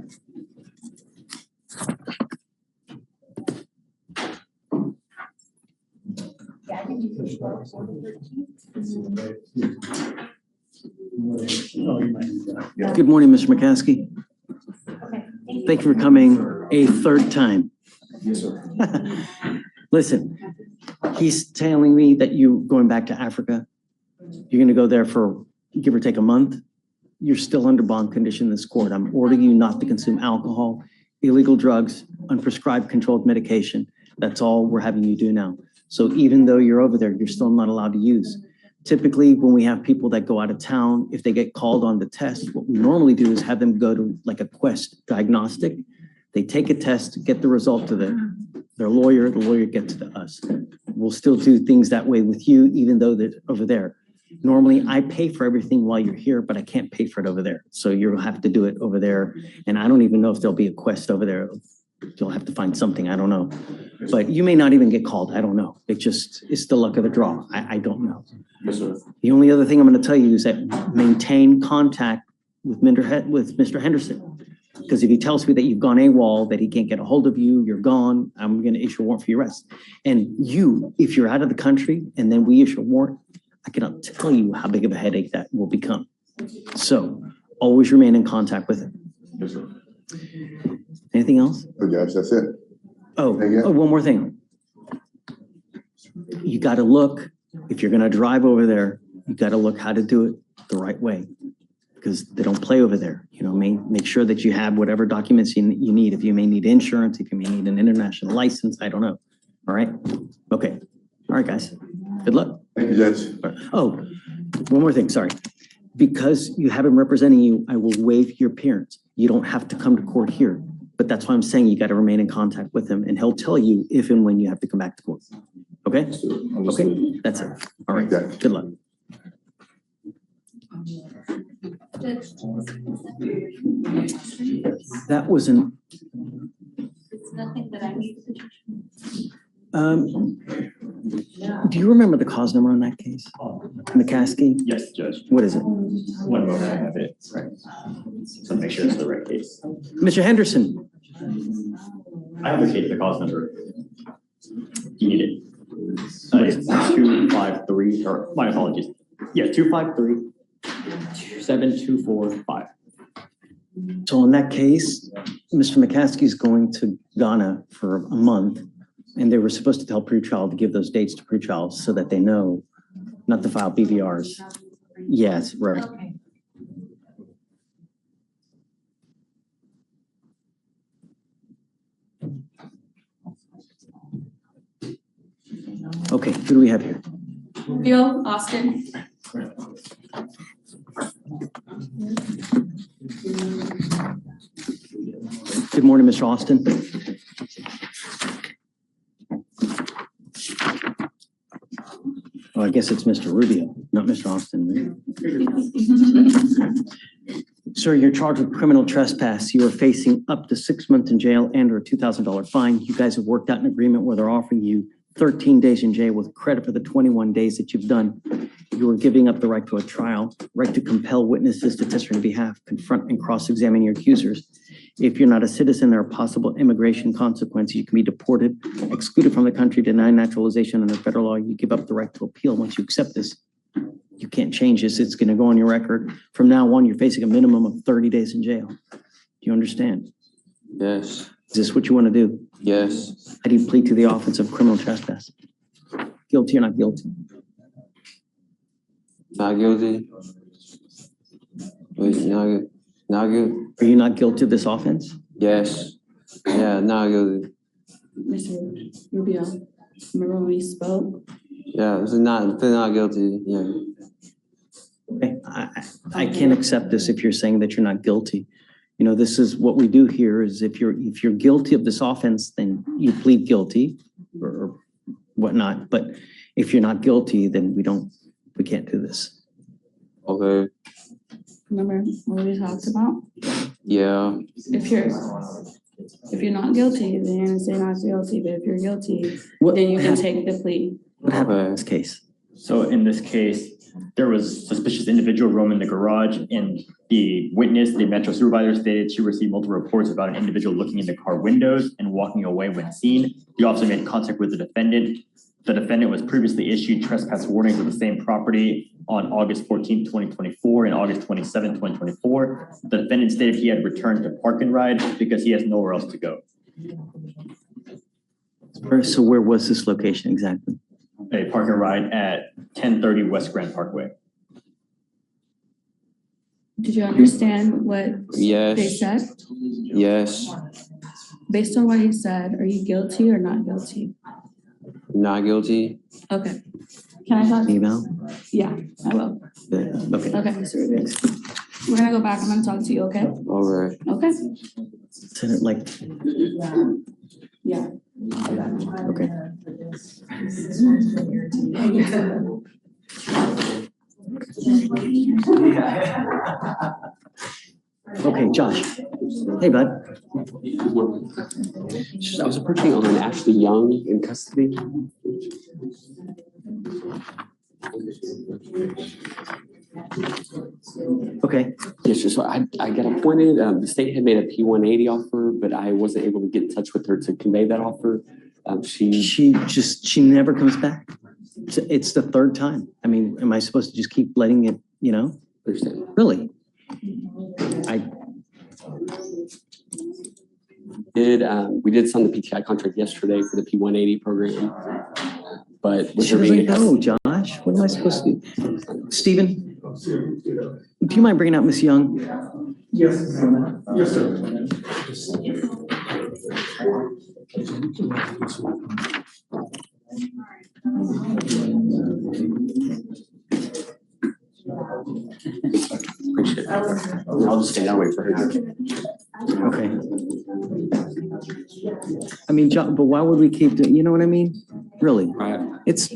Good morning, Mr. McCaskey. Thank you for coming a third time. Yes, sir. Listen, he's telling me that you're going back to Africa. You're gonna go there for give or take a month. You're still under bond condition in this court. I'm ordering you not to consume alcohol, illegal drugs, unprescribed controlled medication. That's all we're having you do now. So even though you're over there, you're still not allowed to use. Typically, when we have people that go out of town, if they get called on the test, what we normally do is have them go to like a Quest diagnostic. They take a test, get the result to their lawyer, the lawyer gets it to us. We'll still do things that way with you, even though they're over there. Normally, I pay for everything while you're here, but I can't pay for it over there. So you'll have to do it over there. And I don't even know if there'll be a Quest over there. You'll have to find something, I don't know. But you may not even get called, I don't know. It's the luck of the draw, I don't know. Yes, sir. The only other thing I'm gonna tell you is that maintain contact with Mr. Henderson. Because if he tells me that you've gone AWOL, that he can't get a hold of you, you're gone, I'm gonna issue a warrant for your arrest. And you, if you're out of the country and then we issue a warrant, I cannot tell you how big of a headache that will become. So always remain in contact with him. Yes, sir. Anything else? Oh, yes, that's it. Oh, one more thing. You gotta look, if you're gonna drive over there, you gotta look how to do it the right way. Because they don't play over there. You know, make sure that you have whatever documents you need. If you may need insurance, if you may need an international license, I don't know. All right? Okay. All right, guys. Good luck. Thank you, Judge. Oh, one more thing, sorry. Because you have him representing you, I will waive your appearance. You don't have to come to court here. But that's why I'm saying you got to remain in contact with him and he'll tell you if and when you have to come back to court. Okay? Okay, that's it. All right, good luck. That was an. It's nothing that I need. Do you remember the cause number on that case? McCaskey? Yes, Judge. What is it? One moment, I have it. Right. So make sure it's the right case. Mr. Henderson. I have the case, the cause number. You need it. It's 253, or my apologies. Yeah, 253-724-5. So in that case, Mr. McCaskey is going to Ghana for a month, and they were supposed to tell pretrial to give those dates to pretrial so that they know not to file BVRs. Yes, right. Okay, who do we have here? Bill Austin. Good morning, Mr. Austin. Oh, I guess it's Mr. Rubio, not Mr. Austin. Sir, you're charged with criminal trespass. You are facing up to 6 months in jail and or a $2,000 fine. You guys have worked out an agreement where they're offering you 13 days in jail with credit for the 21 days that you've done. You are giving up the right to a trial, right to compel witnesses to testify on your behalf, confront and cross-examine your accusers. If you're not a citizen, there are possible immigration consequences. You can be deported, excluded from the country, denied naturalization under federal law. You give up the right to appeal. Once you accept this, you can't change this. It's going to go on your record. From now on, you're facing a minimum of 30 days in jail. Do you understand? Yes. Is this what you want to do? Yes. How do you plead to the offense of criminal trespass? Guilty or not guilty? Not guilty. Wait, not guilty. Are you not guilty of this offense? Yes. Yeah, not guilty. Mr. Rubio, remember when we spoke? Yeah, it's not guilty. Yeah. Okay, I can't accept this if you're saying that you're not guilty. You know, this is what we do here is if you're guilty of this offense, then you plead guilty or whatnot. But if you're not guilty, then we can't do this. Okay. Remember what we talked about? Yeah. If you're not guilty, then you're gonna say not guilty, but if you're guilty, What then you can happened- take the plea. What happened in this case? So in this case, there was suspicious individual roaming the garage, and the witness, the metro supervisor, stated she received multiple reports about an individual looking in the car windows and walking away when seen. The officer made contact with the defendant. The defendant was previously issued trespass warnings of the same property on August 14, 2024 and August 27, 2024. The defendant stated he had returned to Park and Ride because he has nowhere else to go. So where was this location exactly? A Park and Ride at 1030 West Grand Parkway. Did you understand what Yes. they said? Yes. Based on what he said, are you guilty or not guilty? Not guilty. Okay. Can I talk? Email? Yeah, I will. Okay. Okay, Mr. Rubio. We're gonna go back. I'm gonna talk to you, okay? All right. Okay. Send it like, Yeah. okay. Okay, Josh. Hey, bud. I was approaching on Ashley Young in custody. Okay. Yes, so I got appointed. The state had made a P-180 offer, but I wasn't able to get in touch with her to convey that offer. She never comes back. It's the third time. I mean, am I supposed to just keep letting it, you know? Understand. Really? We did sign the PTI contract yesterday for the P-180 program. But with She her being doesn't go, Josh. What am I supposed to do? Stephen, do you mind bringing out Miss Young? Yes, yes, sir. Appreciate it. I'll just stay that way for her. Okay. I mean, John, but why would we keep doing, you know what I mean? Really? Right. It's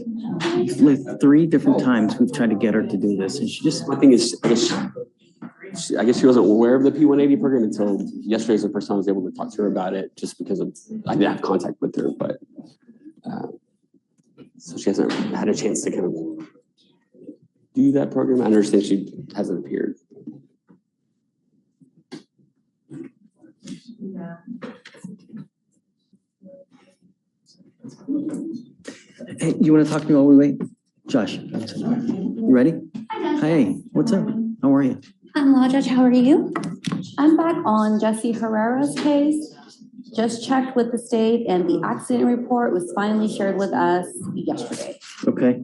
like 3 different times we've tried to get her to do this and she just. My thing is, I guess she wasn't aware of the P-180 program until yesterday's the first time I was able to talk to her about it, just because I didn't have contact with her, but so she hasn't had a chance to kind of do that program. I understand she hasn't appeared. Hey, you want to talk to me while we wait? Josh, you ready? Hey, what's up? How are you? I'm well, Judge. How are you? I'm back on Jesse Herrera's case. Just checked with the state and the accident report was finally shared with us yesterday. Okay.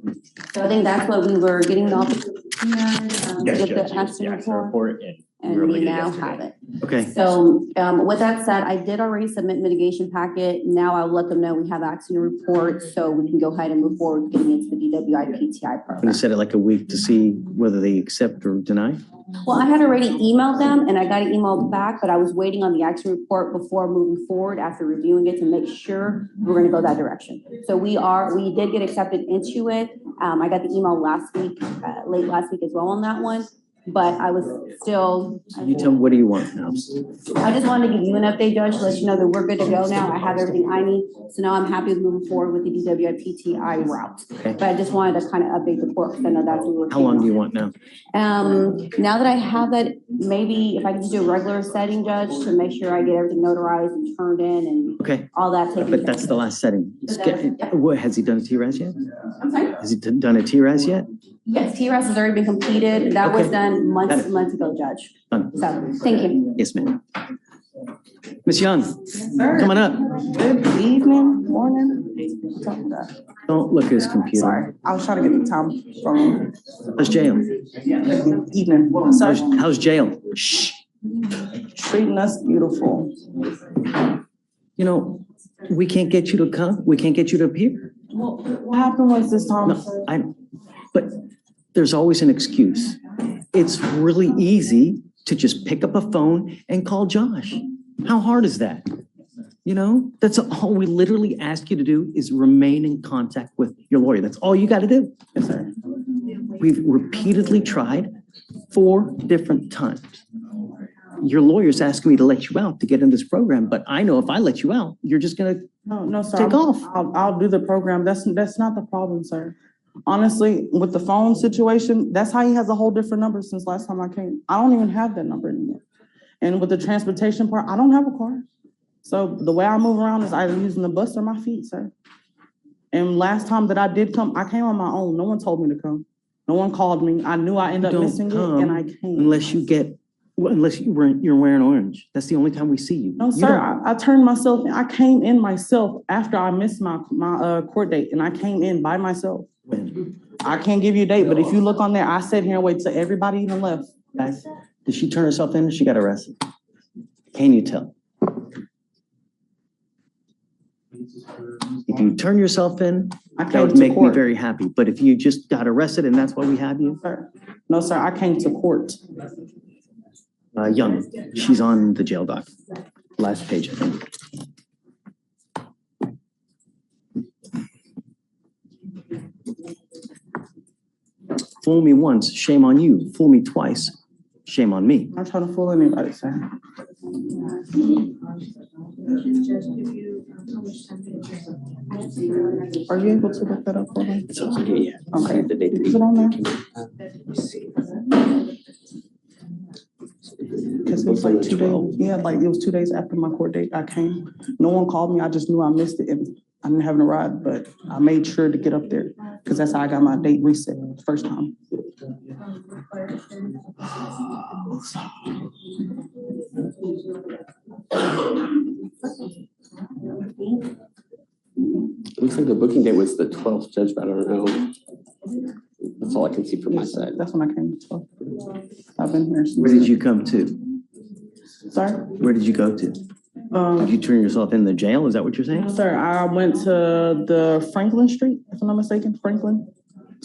So I think that's what we were getting the Yes, with Judge, the it was the accident accident report. report, and we were able to And we get it now yesterday. have it. Okay. So with that said, I did already submit mitigation packet. Now I'll let them know we have accident report so we can go ahead and move forward getting into the DWI PTI I'm program. gonna set it like a week to see whether they accept or deny. Well, I had already emailed them and I got an email back, but I was waiting on the action report before moving forward after reviewing it to make sure we're gonna go that direction. So we did get accepted into it. I got the email last week, late last week as well on that one. but I was still. You tell me, what do you want now? I just wanted to give you an update, Judge, to let you know that we're good to go now. I have everything I need. So now I'm happy with moving forward with the DWI-PTI route. Okay. But I just wanted to kind of update the court because I know that's what we were. How long do you want now? Now that I have that, maybe if I could just do a regular setting, Judge, to make sure I get everything notarized and turned in and Okay. all that taken care But that's the last setting. What, has he done a TRAS yet? I'm sorry? Has he done a TRAS yet? Yes, TRAS has already been completed. That was Okay. done Got it. months ago, Judge. Done. So, thank you. Yes, ma'am. Ms. Young, come on up. Good evening, morning. Don't look at his computer. Sorry, I was trying to get the time from. How's jail? Evening. Sorry. How's jail? Shh. Treating us beautiful. You know, we can't get you to come. We can't get you to appear. What happened was this time? No, but there's always an excuse. It's really easy to just pick up a phone and call Josh. How hard is that? You know, that's all we literally ask you to do is remain in contact with your lawyer. That's all you got to do. Yes, sir. We've repeatedly tried 4 different times. Your lawyer's asking me to let you out to get in this program, but I know if I let you out, you're just gonna No, sir. take off. I'll do the program. That's not the problem, sir. Honestly, with the phone situation, that's how he has a whole different number since last time I came. I don't even have that number anymore. And with the transportation part, I don't have a car. So the way I move around is either using the bus or my feet, sir. And last time that I did come, I came on my own. No one told me to come. No one called me. I knew I ended up missing it and I came. Unless you're wearing orange. That's the only time we see you. No, sir, I turned myself in. I came in myself after I missed my court date and I came in by myself. When? I can't give you a date, but if you look on there, I sat here and wait till everybody even left. Guys, did she turn herself in or she got arrested? Can you tell? If you turn yourself in, that would make me very happy. But if you just got arrested and that's why we have you? No, sir, I came to court. Young, she's on the jail doc. Last page, I think. Fool me once, shame on you. Fool me twice, shame on me. I'm not trying to fool anybody, sir. Are you able to look that up for me? It's okay, yeah. Okay. The date. Is it on there? Because it was like 2 days, yeah, like it was 2 days after my court date, I came. No one called me, I just knew I missed it and I didn't have a ride, but I made sure to get up there because that's how I got my date reset the first time. It looks like the booking date was the 12th, Judge, but I don't know. That's all I can see from my side. That's when I came to 12th. I've been here since. Where did you come to? Sorry? Where did you go to? Did you turn yourself in the jail? Is that what you're saying? Sir, I went to the Franklin Street, if I'm not mistaken, Franklin,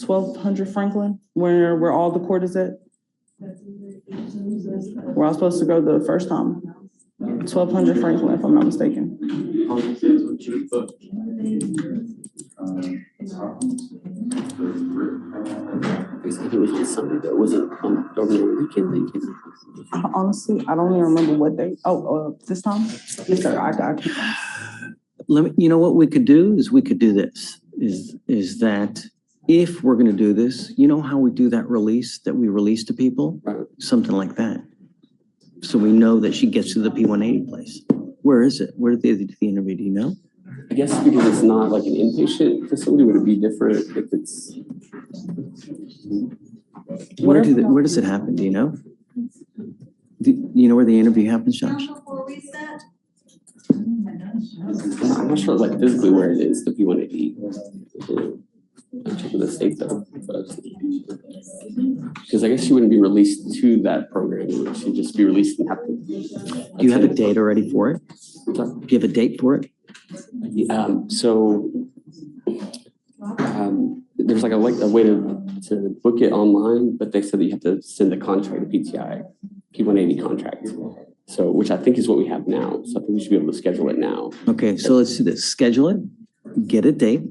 1200 Franklin, where all the court is at. Where I was supposed to go the first time. 1200 Franklin, if I'm not mistaken. If it was on Sunday, though, was it over the weekend that you came? Honestly, I don't even remember what day. This time? Yes, sir, I You know what we could do is we could do this, is that if we're gonna do this, you know how we do that release that we release to people? Something like that. So we know that she gets to the P180 place. Where is it? Where did they do the interview? Do you know? I guess because it's not like an inpatient facility, would it be different if it's? Where does it happen? Do you know? Do you know where the interview happens, Josh? I'm not sure like physically where it is, the P180. Check with the state though. Because I guess she wouldn't be released to that program. She'd just be released and have to. Do you have a date already for it? Do you have a date for it? There's like a way to book it online, but they said that you have to send a contract, a PTI, P180 contract. So, which I think is what we have now. So I think we should be able to schedule it now. Okay, so let's do this. Schedule it, get a date,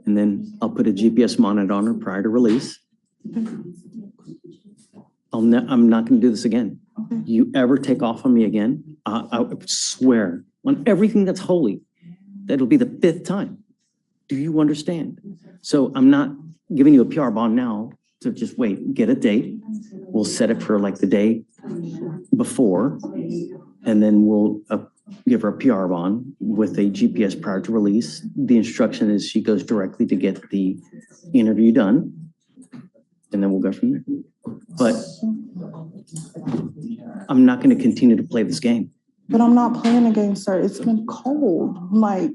and then I'll put a GPS monitor on her prior to release. I'm not gonna do this again. You ever take off on me again, I swear on everything that's holy, that'll be the 5th time. Do you understand? So I'm not giving you a PR bond now to just wait, get a date. We'll set it for like the day before, and then we'll give her a PR bond with a GPS prior to release. The instruction is she goes directly to get the interview done, and then we'll go from there. But I'm not going to continue to play this game. But I'm not playing a game, sir. It's been cold. Like,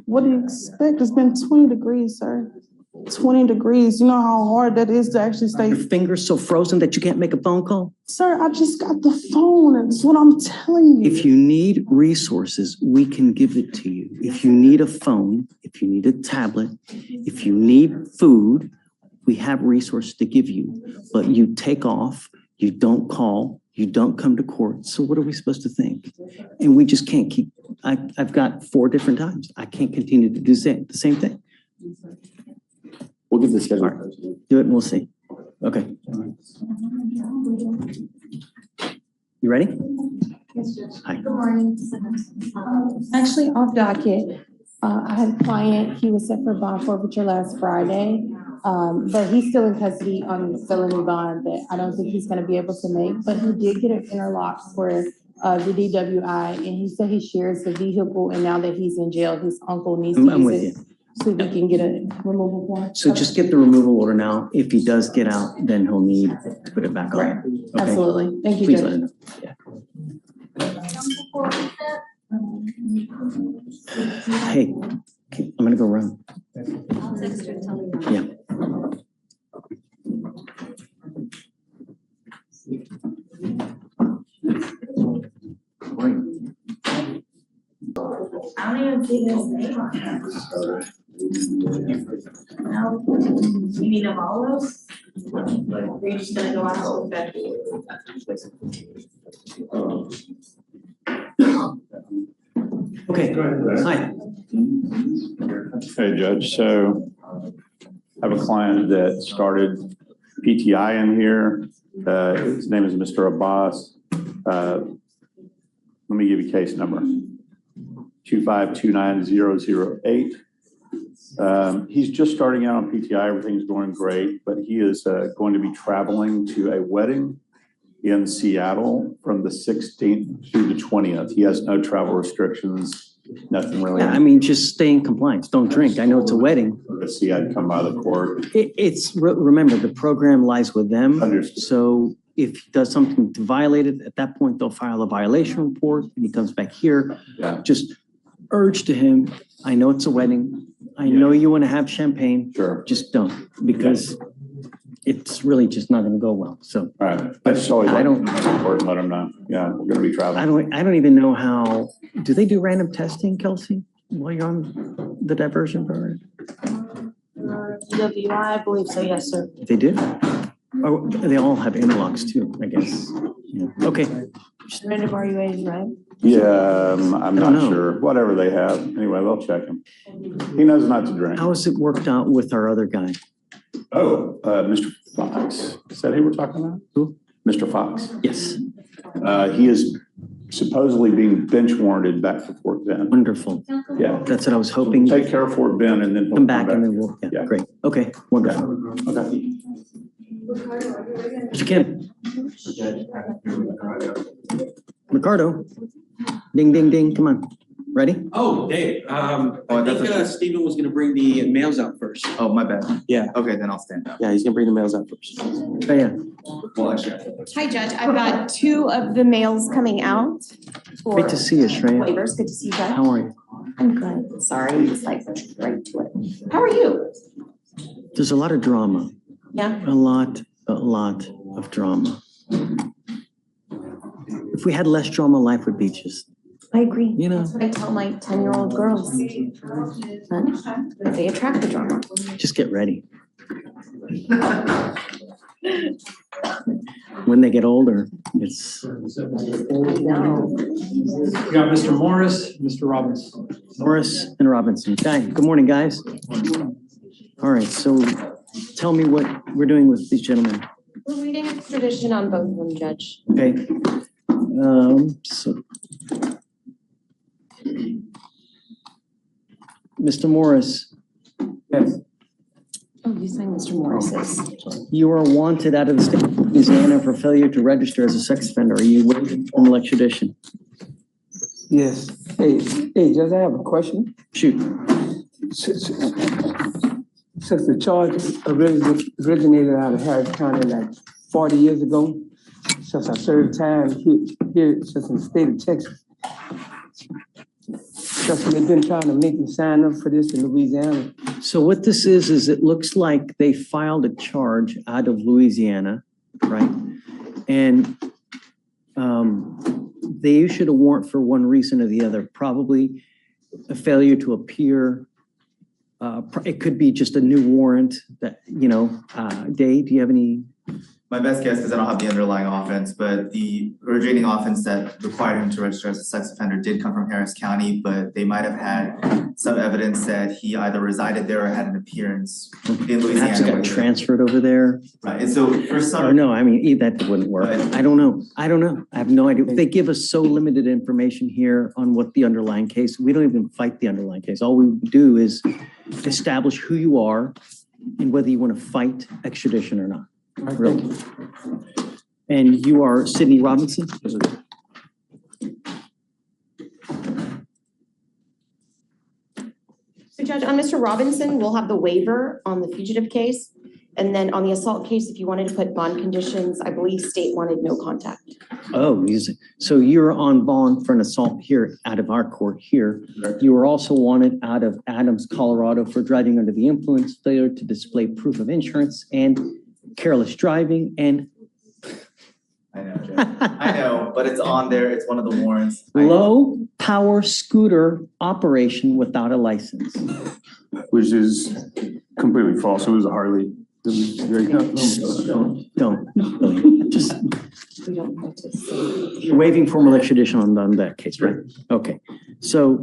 what do you expect? It's been 20 degrees, sir. 20 degrees. You know how hard that is to actually stay. Your fingers so frozen that you can't make a phone call? Sir, I just got the phone. That's what I'm telling you. If you need resources, we can give it to you. If you need a phone, if you need a tablet, if you need food, we have resources to give you. But you take off, you don't call, you don't come to court. So what are we supposed to think? And we just can't keep, I've got 4 different times. I can't continue to do the same thing. We'll get the schedule. Do it and we'll see. Okay. You ready? Hi. Good morning. Actually, off docket, I had a client, he was set for bond forfeiture last Friday, but he's still in custody on the felony bond that I don't think he's gonna be able to make, but he did get an interlock for the DWI, and he said he shares the vehicle, and now that he's in jail, his uncle needs to use it. So we can get a removal warrant. So just get the removal order now. If he does get out, then he'll need to put it back on. Right. Okay? Absolutely. Thank you, Please Judge. let him know. Yeah. Hey, okay, I'm gonna go run. I'll text her and tell her. Yeah. I don't even see his name on there. No, you need them all those? Or you're just gonna go out with that? Okay, hi. Hey, Judge, so I have a client that started PTI in here. His name is Mr. Abbas. Let me give you case number. 2529008. He's just starting out on PTI. Everything's going great, but he is going to be traveling to a wedding in Seattle from the 16th through the 20th. He has no travel restrictions, nothing really. Yeah, I mean, just stay in compliance. Don't drink. I know it's a wedding. Let's see, I'd come by the court. Remember, the program lies with them. Understood. So if he does something to violate it, at that point, they'll file a violation report and he comes back here. Yeah. Just urge to him, I know it's a wedding. I know you want to have champagne. Sure. Just don't, because it's really just not going to go well. So. All right. I just always let him know. Yeah, we're going to be traveling. I don't even know how, do they do random testing, Kelsey, while you're on the diversion program? DWI, I believe so, yes, sir. They do? Oh, they all have interlocks too, I guess. Yeah. Okay. Random RUAs, right? Yeah, I'm don't not know. sure. Whatever they have. Anyway, they'll check him. He knows not to drink. How has it worked out with our other guy? Oh, Mr. Fox. Is that who we're talking about? Who? Mr. Fox. Yes. He is supposedly being bench warranted back to Fort Bend. Wonderful. Yeah. That's what I was hoping. Take care of Fort Bend and then he'll Come back and then we'll, yeah, Yeah. great. Okay, wonderful. Okay. Mr. Kim. Ricardo. Ding, ding, ding. Come on. Ready? Oh, Dave, I think Stephen was gonna bring the mails out first. Oh, my bad. Yeah. Okay, then I'll stand up. Yeah, he's gonna bring the mails out first. Oh, yeah. Well, actually, Hi, Judge. I've got 2 of the mails coming out. for Great to see you, Shreya. Waivers. Good to see you, Judge. How are you? I'm good. Sorry, I'm just like right to it. How are you? There's a lot of drama. Yeah. A lot of drama. If we had less drama, life would be just, I agree. You know. That's what I tell my 10-year-old girls. But they attract the drama. just get ready. When they get older, it's. No. We got Mr. Morris, Mr. Robinson. Morris and Robinson. Hi, good morning, guys. All right, so tell me what we're doing with these gentlemen. We're reading a Extradition on both of them, Judge. Okay. So. Mr. Morris. Yes. Oh, you saying Mr. Morris's. You are wanted out of the state of Louisiana for failure to register as a sex offender. Are you waiting for formal extradition? Yes. Hey, Judge, I have a question. Shoot. Since the charge originated out of Harris County like 40 years ago, since I served time here since in the state of Texas. Just they've been trying to make me sign up for this in Louisiana. So what this is it looks like they filed a charge out of Louisiana, right? And they issued a warrant for one reason or the other, probably a failure to appear. It could be just a new warrant that, Dave, do you have any? My best guess, because I don't have the underlying offense, but the originating offense that required him to register as a sex offender did come from Harris County, but they might have had some evidence that he either resided there or had an appearance in Louisiana. Perhaps it got transferred over there. Right, and so for some. Or no, I mean, that wouldn't work. I don't know. I have no idea. They give us so limited information here on what the underlying case, we don't even fight the underlying case. All we do is establish who you are and whether you want to fight extradition or not. Really. And you are Sydney Robinson? So Judge, on Mr. Robinson, we'll have the waiver on the fugitive case. And then on the assault case, if you wanted to put bond conditions, I believe state wanted no contact. Oh, so you're on bond for an assault here out of our court here. You were also wanted out of Adams, Colorado for driving under the influence, failure to display proof of insurance, and careless driving, and I know, Jay. I know, but it's on there. It's one of the warrants. low power scooter operation without a license. Which is completely false. It was a Harley. Don't. Just waiving formal extradition on that case, right? Okay. So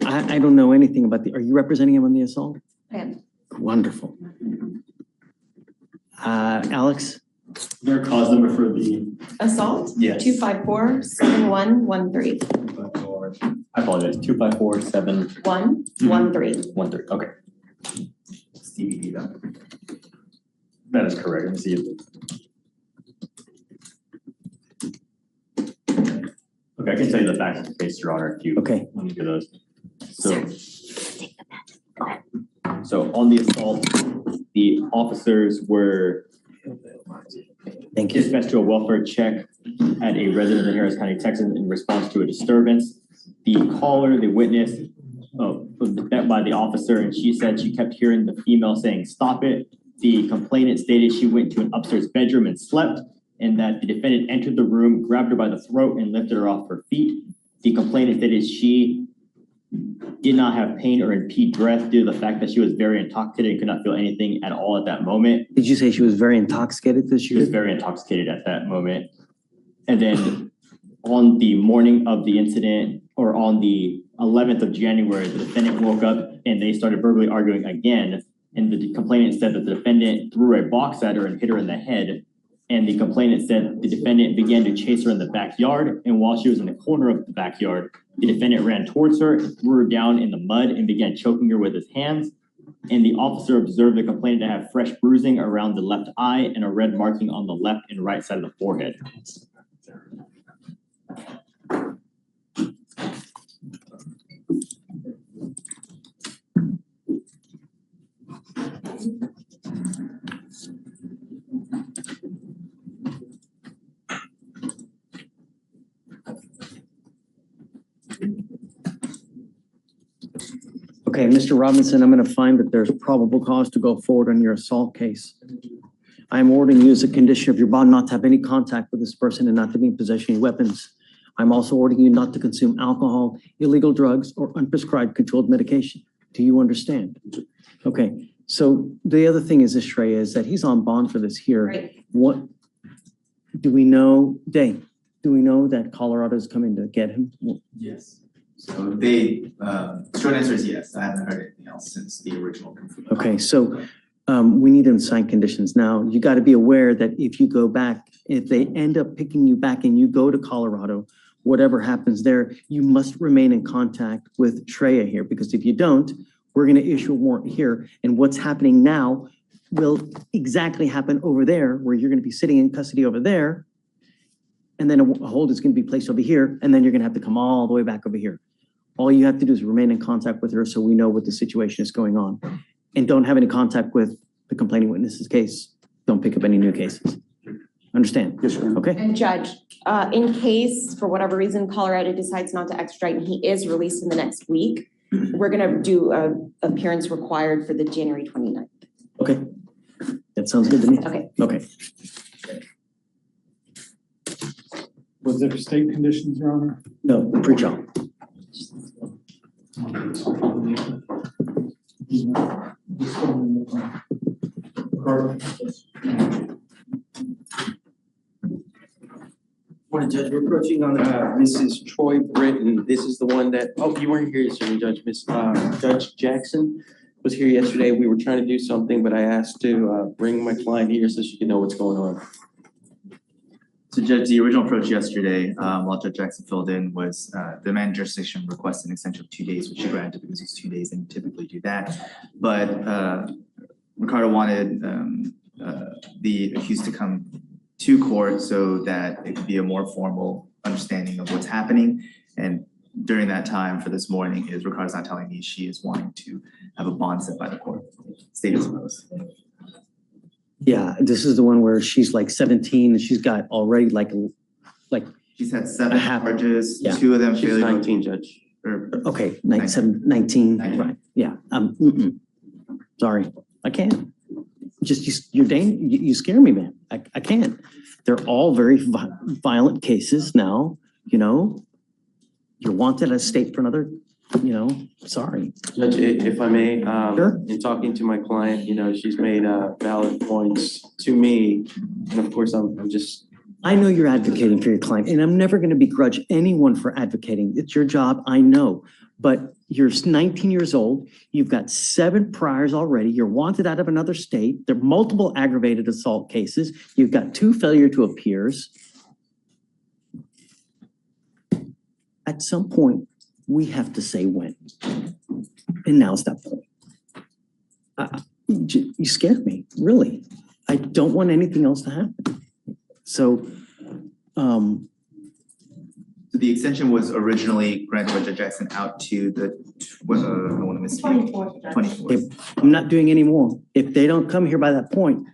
I don't know anything about are you representing him on the assault? I am. Wonderful. Alex? Their cause number for the Assault? Yes. 254-7113. I apologize, 254-7. 113. Okay. CBD though. That is correct. Let me see it. Okay, I can tell you the facts of the case, Your Honor, if you want to do those. So on the assault, the officers were dispatched to a welfare check at a residence in Harris County, Texas, in response to a disturbance. The caller, the witness, was met by the officer, and she said she kept hearing the female saying, "Stop it." The complainant stated she went to an upstairs bedroom and slept, and that the defendant entered the room, grabbed her by the throat, and lifted her off her feet. The complainant stated she did not have pain or impede breath due to the fact that she was very intoxicated and could not feel anything at all at that moment. Did you say she was very intoxicated? She was very intoxicated at that moment. And then on the morning of the incident, or on the 11th of January, the defendant woke up and they started verbally arguing again. And the complainant said that the defendant threw a box at her and hit her in the head. And the complainant said the defendant began to chase her in the backyard. And while she was in the corner of the backyard, the defendant ran towards her, threw her down in the mud, and began choking her with his hands. And the officer observed the complainant to have fresh bruising around the left eye and a red marking on the left and right side of the forehead. Okay, Mr. Robinson, I'm going to find that there's probable cause to go forward on your assault case. I'm ordering you as a condition of your bond not to have any contact with this person and not to be in possession of weapons. I'm also ordering you not to consume alcohol, illegal drugs, or unprescribed controlled medication. Do you understand? Okay, so the other thing is, Shrey, is that he's on bond for this here. Right. What do we know, Dave? Do we know that Colorado's coming to get him? Yes. So they, short answer is yes. I haven't heard anything else since the original. Okay, so We need them to sign conditions now. You got to be aware that if you go back, if they end up picking you back and you go to Colorado, whatever happens there, you must remain in contact with Shreya here, because if you don't, we're going to issue a warrant here. And what's happening now will exactly happen over there, where you're going to be sitting in custody over there. And then a hold is going to be placed over here. And then you're going to have to come all the way back over here. All you have to do is remain in contact with her so we know what the situation is going on. And don't have any contact with the complaining witness's case. Don't pick up any new cases. Understand? Yes, sir. Okay. And Judge, in case, for whatever reason, Colorado decides not to extradite and he is released in the next week, we're gonna do a appearance required for the January 29th. Okay. That sounds good to me. Okay. Okay. Was there state conditions, Your Honor? No, pre-trial. Morning, Judge. We're approaching on Mrs. Troy Britton. This is the one that, oh, you weren't here yesterday, Judge. Judge Jackson was here yesterday. We were trying to do something, but I asked to bring my client here so she can know what's going on. So Judge, the original approach yesterday, while Judge Jackson filled in, was the man jurisdiction requested an extension of 2 days, which she granted because it's 2 days and you typically do that. But Ricardo wanted the accused to come to court so that it could be a more formal understanding of what's happening. And during that time for this morning is Ricardo's not telling me she is wanting to have a bond set by the court. State as opposed. Yeah, this is the one where she's like 17 and she's got already like she's had 7 charges, yeah. 2 of them She's failure. 19, Judge. Okay, 19, right, yeah. Sorry, I can't. Just, you scare me, man. I can't. They're all very violent cases now, you know? You're wanted at state for another, you know, sorry. Judge, if I may, Sure. in talking to my client, you know, she's made valid points to me. And of course, I'm just. I know you're advocating for your client, and I'm never going to begrudge anyone for advocating. It's your job, I know. But you're 19 years old, you've got 7 priors already, you're wanted out of another state, there are multiple aggravated assault cases, you've got 2 failure to appears. At some point, we have to say when. And now's that point. You scared me, really. I don't want anything else to happen. So, The extension was originally granted by Judge Jackson out to the, I want to miss 24th. I'm not doing any more. If they don't come here by that point,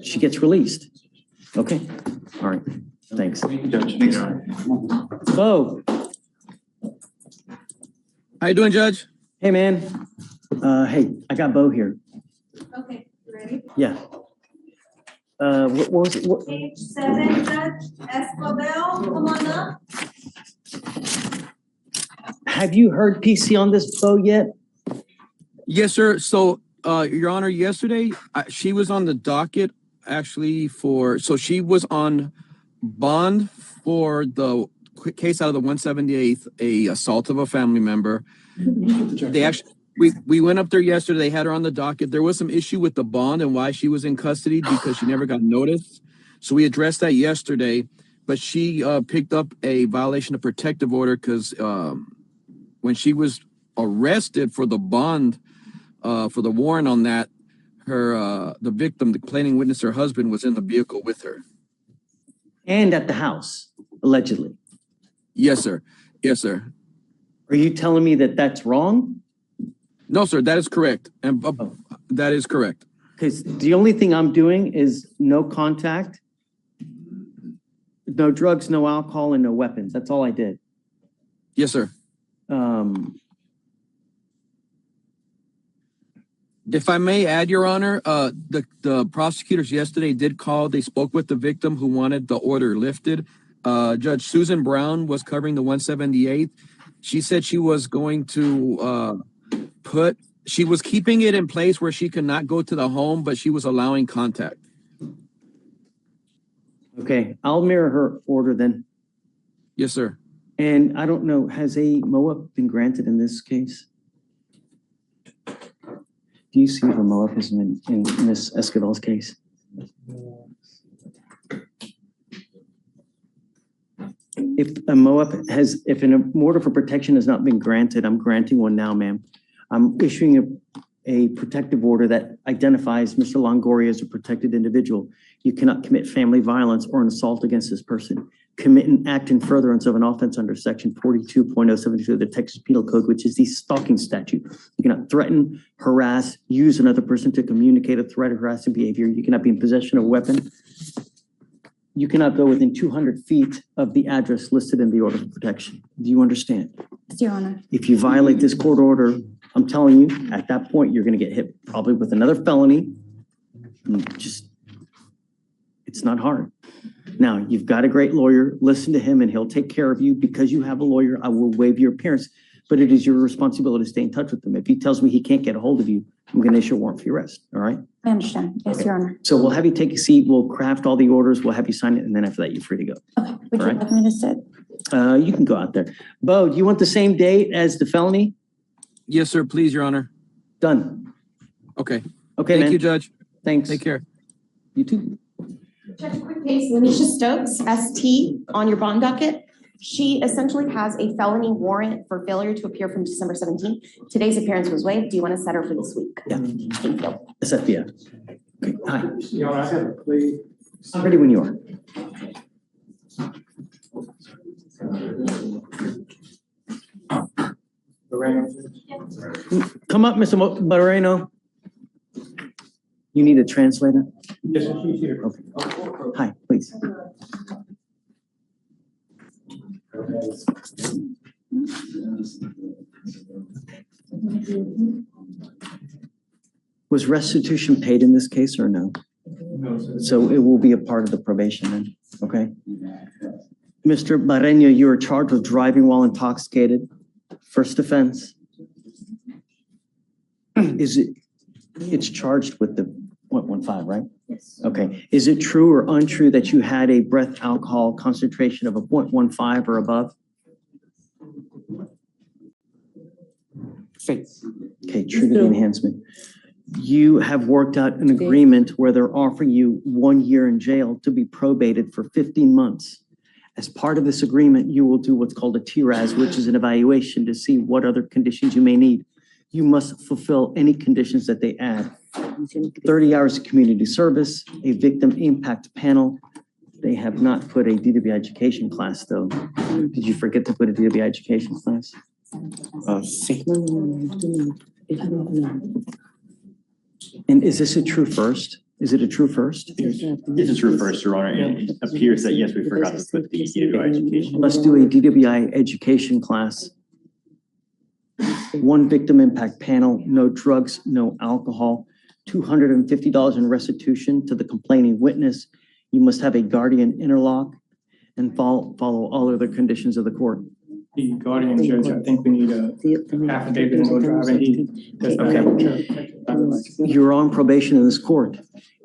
she gets released. Okay, all right, thanks. Judge. Thanks. Bo. How you doing, Judge? Hey, man. Hey, I got Bo here. Okay, you ready? Yeah. What was it? Page 7, Judge Escobel, come on up. Have you heard PC on this, Bo, yet? Yes, sir. So, Your Honor, yesterday, she was on the docket actually so she was on bond for the case out of the 178th, a assault of a family member. They actually, we went up there yesterday, they had her on the docket. There was some issue with the bond and why she was in custody because she never got noticed. So we addressed that yesterday, but she picked up a violation of protective order because when she was arrested for the bond, for the warrant on that, the victim, the complaining witness, her husband, was in the vehicle with her. And at the house, allegedly. Yes, sir. Yes, sir. Are you telling me that that's wrong? No, sir, that is correct. And that is correct. Because the only thing I'm doing is no contact, no drugs, no alcohol, and no weapons. That's all I did. Yes, sir. If I may add, Your Honor, the prosecutors yesterday did call. They spoke with the victim who wanted the order lifted. Judge Susan Brown was covering the 178th. She said she was going to she was keeping it in place where she could not go to the home, but she was allowing contact. Okay, I'll mirror her order then. Yes, sir. And I don't know, has a MOA been granted in this case? Do you see the Moabism in Ms. Esquivel's case? If a Moab has, if an order for protection has not been granted, I'm granting one now, ma'am. I'm issuing a protective order that identifies Mr. Longoria as a protected individual. You cannot commit family violence or an assault against this person. Commit an act in furtherance of an offense under section 42.072 of the Texas Penal Code, which is the stalking statute. You cannot threaten, harass, use another person to communicate a threat or harassing behavior. You cannot be in possession of a weapon. You cannot go within 200 feet of the address listed in the order of protection. Do you understand? Yes, Your Honor. If you violate this court order, I'm telling you, at that point, you're going to get hit probably with another felony. It's not hard. Now, you've got a great lawyer. Listen to him and he'll take care of you. Because you have a lawyer, I will waive your appearance, but it is your responsibility to stay in touch with him. If he tells me he can't get a hold of you, I'm going to issue a warrant for your arrest. All right? I understand. Yes, Your Honor. So we'll have you take a seat. We'll craft all the orders. We'll have you sign it. And then after that, you're free to go. Okay, would you All right. like me to sit? You can go out there. Bo, do you want the same date as the felony? Yes, sir, please, Your Honor. Done. Okay. Okay, man. Thank you, Judge. Thanks. Take care. You too. Judge, quick case, Lanisha Stokes, ST, on your bond docket. She essentially has a felony warrant for failure to appear from December 17th. Today's appearance was waived. Do you want to set her for this week? Yeah. Thank you. SFBF. Okay. Hi. Yeah, I have a plea. I'm ready when you are. Come up, Mr. Moreno. You need a translator? Yes, she's here. Okay. Hi, please. Was restitution paid in this case or no? No, sir. So it will be a part of the probation then, okay? Mr. Barreño, you are charged with driving while intoxicated. First offense. It's charged with the 0.15, right? Yes. Okay. Is it true or untrue that you had a breath alcohol concentration of a 0.15 or above? Okay, true to the enhancement. You have worked out an agreement where they're offering you 1 year in jail to be probated for 15 months. As part of this agreement, you will do what's called a TRAS, which is an evaluation to see what other conditions you may need. You must fulfill any conditions that they add. 30 hours of community service, a victim impact panel. They have not put a DWI education class though. Did you forget to put a DWI education class? And is this a true first? Is it a true first? It's a true first, Your Honor. And it appears that, yes, we forgot to put the DWI education. Let's do a DWI education class. 1 victim impact panel, no drugs, no alcohol, $250 in restitution to the complaining witness. You must have a guardian interlock and follow all other conditions of the court. The guardian judge, I think we need a affidavit and no driving. He does not have a You're on probation in this court.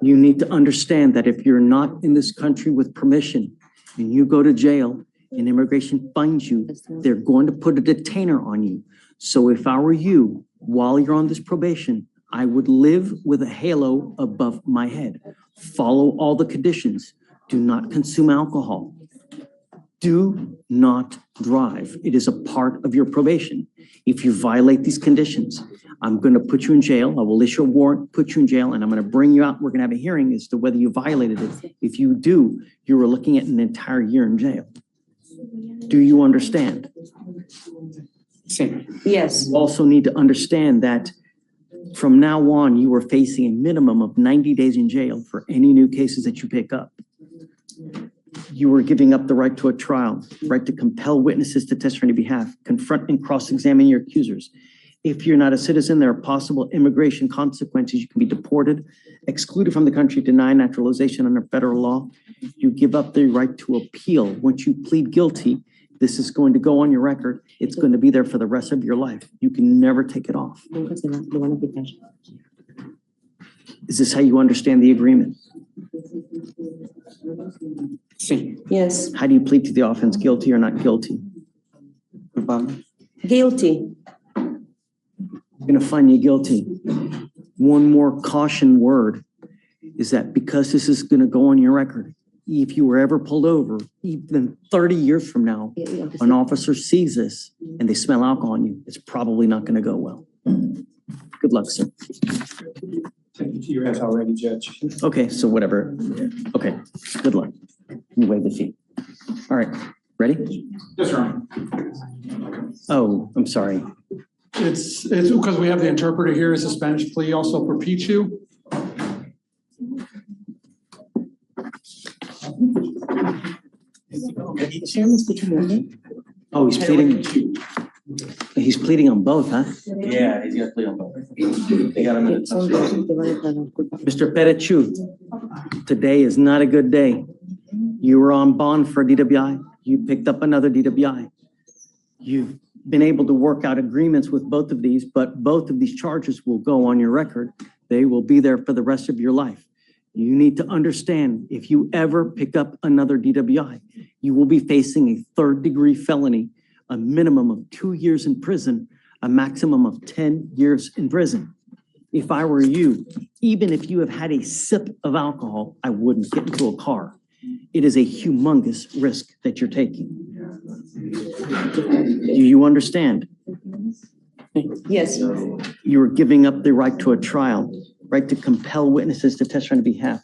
You need to understand that if you're not in this country with permission and you go to jail and immigration finds you, they're going to put a detainer on you. So if I were you, while you're on this probation, I would live with a halo above my head. Follow all the conditions. Do not consume alcohol. Do not drive. It is a part of your probation. If you violate these conditions, I'm going to put you in jail. I will issue a warrant, put you in jail, and I'm going to bring you out. We're going to have a hearing as to whether you violated it. If you do, you are looking at an entire year in jail. Do you understand? Yes. You also need to understand that from now on, you are facing a minimum of 90 days in jail for any new cases that you pick up. You are giving up the right to a trial, right to compel witnesses to testify on your behalf, confront and cross-examine your accusers. If you're not a citizen, there are possible immigration consequences. You can be deported, excluded from the country, denied naturalization under federal law. You give up the right to appeal. Once you plead guilty, this is going to go on your record. It's going to be there for the rest of your life. You can never take it off. Is this how you understand the agreement? Yes. How do you plead to the offense, guilty or not guilty? Guilty. I'm going to find you guilty. One more caution word is that because this is going to go on your record, if you were ever pulled over, even 30 years from now, an officer sees this and they smell alcohol on you, it's probably not going to go well. Good luck, sir. Take it to your head already, Judge. Okay, so whatever. Okay, good luck. You waive the fee. All right, ready? Yes, Your Honor. Oh, I'm sorry. It's because we have the interpreter here. It's a Spanish plea also for Pichu. Oh, he's pleading. He's pleading on both, huh? Yeah, he's gonna play on both. They got him in a Mr. Perechu, today is not a good day. You were on bond for DWI. You picked up another DWI. You've been able to work out agreements with both of these, but both of these charges will go on your record. They will be there for the rest of your life. You need to understand, if you ever pick up another DWI, you will be facing a third-degree felony, a minimum of 2 years in prison, a maximum of 10 years in prison. If I were you, even if you have had a sip of alcohol, I wouldn't get into a car. It is a humongous risk that you're taking. Do you understand? Yes. You are giving up the right to a trial, right to compel witnesses to testify on behalf,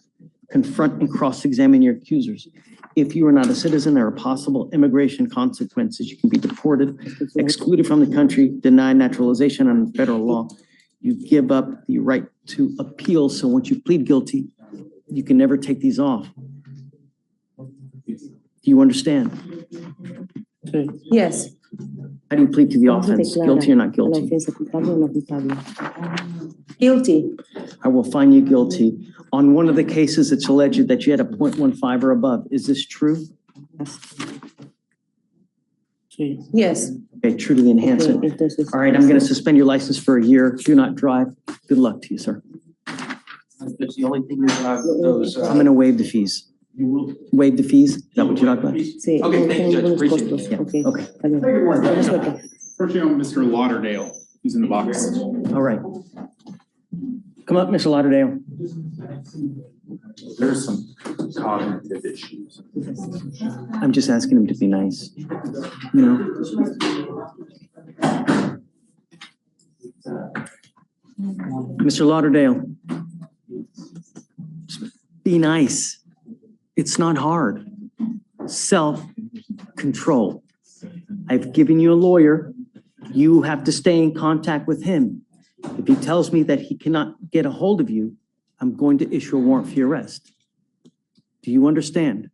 confront and cross-examine your accusers. If you are not a citizen, there are possible immigration consequences. You can be deported, excluded from the country, denied naturalization under federal law. You give up the right to appeal. So once you plead guilty, you can never take these off. Do you understand? Yes. How do you plead to the offense? Guilty or not guilty? Guilty. I will find you guilty. On one of the cases, it's alleged that you had a 0.15 or above. Is this true? Yes. Okay, true to the enhancement. All right, I'm going to suspend your license for a year. Do not drive. Good luck to you, sir. That's the only thing is those. I'm going to waive the fees. You will. Waive the fees? Is that what you're talking about? Okay, thank you, Judge. Appreciate it. Yeah, okay. Good morning, Judge. First, Mr. Lauderdale, who's in the box. All right. Come up, Mr. Lauderdale. There's some cognitive issues. I'm just asking him to be nice. You know? Mr. Lauderdale, be nice. It's not hard. Self-control. I've given you a lawyer. You have to stay in contact with him. If he tells me that he cannot get a hold of you, I'm going to issue a warrant for your arrest. Do you understand?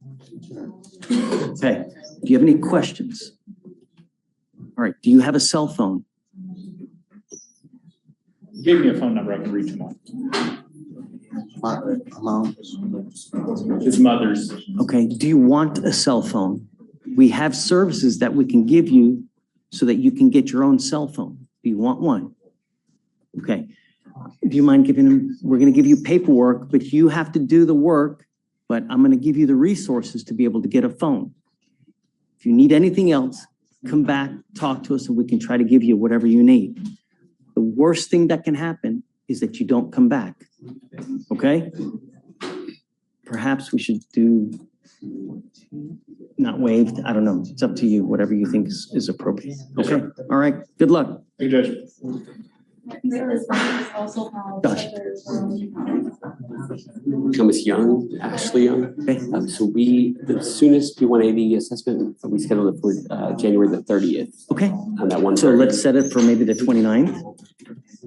Okay. Do you have any questions? All right. Do you have a cell phone? He gave me a phone number I can reach him on. His mother's. Okay. Do you want a cell phone? We have services that we can give you so that you can get your own cell phone. Do you want one? Okay. Do you mind giving him, we're going to give you paperwork, but you have to do the work, but I'm going to give you the resources to be able to get a phone. If you need anything else, come back, talk to us, and we can try to give you whatever you need. The worst thing that can happen is that you don't come back. Okay? Perhaps we should do not waived. I don't know. It's up to you, whatever you think is appropriate. Okay? All right. Good luck. Hey, Judge. Josh. Thomas Young, Ashley Young. Okay. So the soonest P180 assessment, we scheduled it for January the 30th. Okay. On that one. So let's set it for maybe the 29th.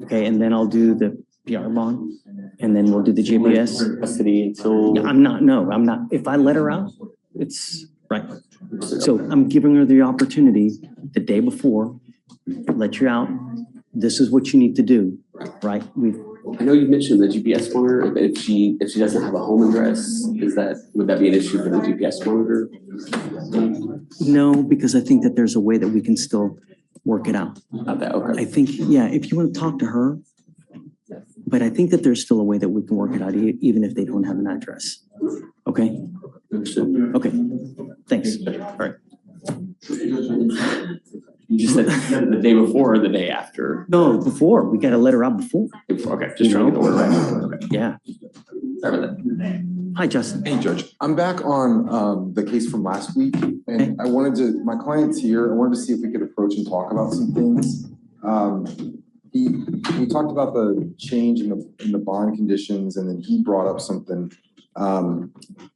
Okay, and then I'll do the PR bond, and then we'll do the GPS. Custody until. Yeah, I'm not. If I let her out, it's right. So I'm giving her the opportunity the day before, let you out. This is what you need to do, right? I know you mentioned the GPS monitor, but if she doesn't have a home address, would that be an issue for the GPS monitor? No, because I think that there's a way that we can still work it out. Okay. I think, yeah, if you want to talk to her, but I think that there's still a way that we can work it out, even if they don't have an address. Okay? Okay, thanks. All right. just said the day before or the day after? No, before, we got a letter out before. Okay, just trying to get the order right. Okay. Yeah. Sorry about that. Hi, Justin. Hey, Judge. I'm back on the case from last week, and I wanted to, my client's here, I wanted to see if we could approach and talk about some things. We talked about the change in the bond conditions, and then he brought up something.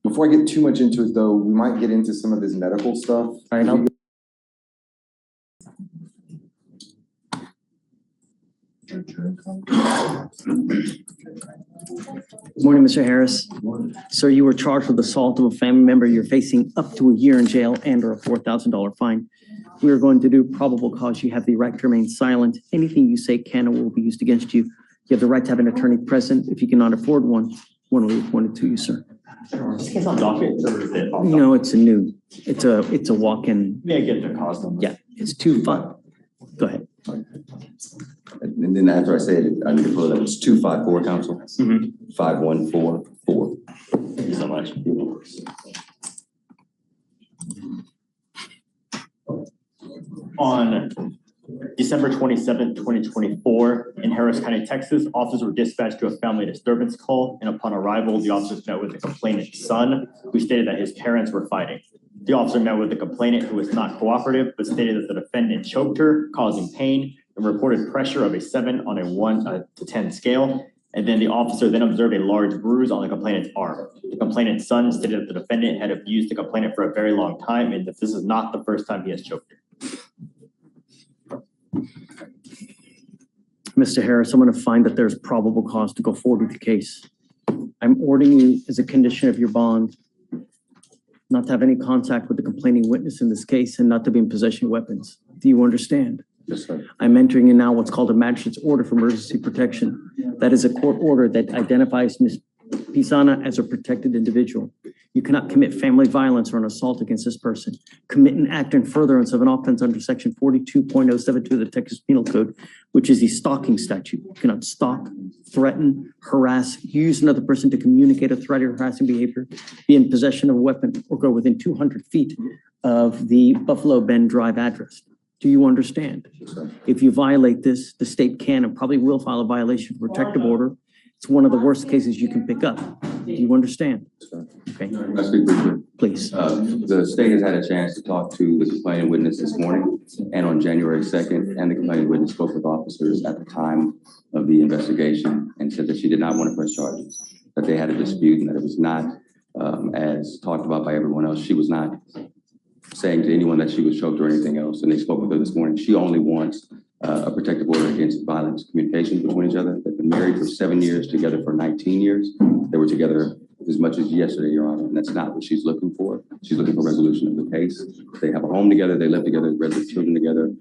Before I get too much into it, though, we might get into some of his medical stuff. I know. Good morning, Mr. Harris. Sir, you were charged with assault of a family member. You're facing up to a year in jail and or a $4,000 fine. We are going to do probable cause. You have the right to remain silent. Anything you say can or will be used against you. You have the right to have an attorney present. If you cannot afford one will be appointed to you, sir. Docket, or is it? No, it's a walk-in. May I get the cost on this? Yeah, it's 2-5. Go ahead. And then after I say it, I need to pull it up. It's 254, counsel. 5144. Thank you so much. On December 27th, 2024, in Harris County, Texas, officers were dispatched to a family disturbance call, and upon arrival, the officers met with the complainant's son, who stated that his parents were fighting. The officer met with the complainant, who was not cooperative, but stated that the defendant choked her, causing pain, and reported pressure of a 7 on a 1 to 10 scale. And then the officer then observed a large bruise on the complainant's arm. The complainant's son stated that the defendant had abused the complainant for a very long time, and that this is not the first time he has choked her. Mr. Harris, I'm going to find that there's probable cause to go forward with the case. I'm ordering you as a condition of your bond not to have any contact with the complaining witness in this case and not to be in possession of weapons. Do you understand? Yes, sir. I'm entering in now what's called a magistrate's order for emergency protection. That is a court order that identifies Ms. Pisana as a protected individual. You cannot commit family violence or an assault against this person. Commit an act in furtherance of an offense under section 42.072 of the Texas Penal Code, which is the stalking statute. You cannot stalk, threaten, harass, use another person to communicate a threat or harassing behavior, be in possession of a weapon, or go within 200 feet of the Buffalo Bend Drive address. Do you understand? If you violate this, the state can and probably will file a violation of protective order. It's one of the worst cases you can pick up. Do you understand? Okay. I speak briefly. Please. The state has had a chance to talk to the complaining witness this morning and on January 2nd, and the complaining witness spoke with officers at the time of the investigation and said that she did not want to press charges, that they had a dispute and that it was not, as talked about by everyone else, she was not saying to anyone that she was choked or anything else, and they spoke with her this morning. She only wants a protective order against violent communication between each other. They've been married for 7 years, together for 19 years. They were together as much as yesterday, Your Honor, and that's not what she's looking for. She's looking for resolution of the case. They have a home together, they live together, raise their children together.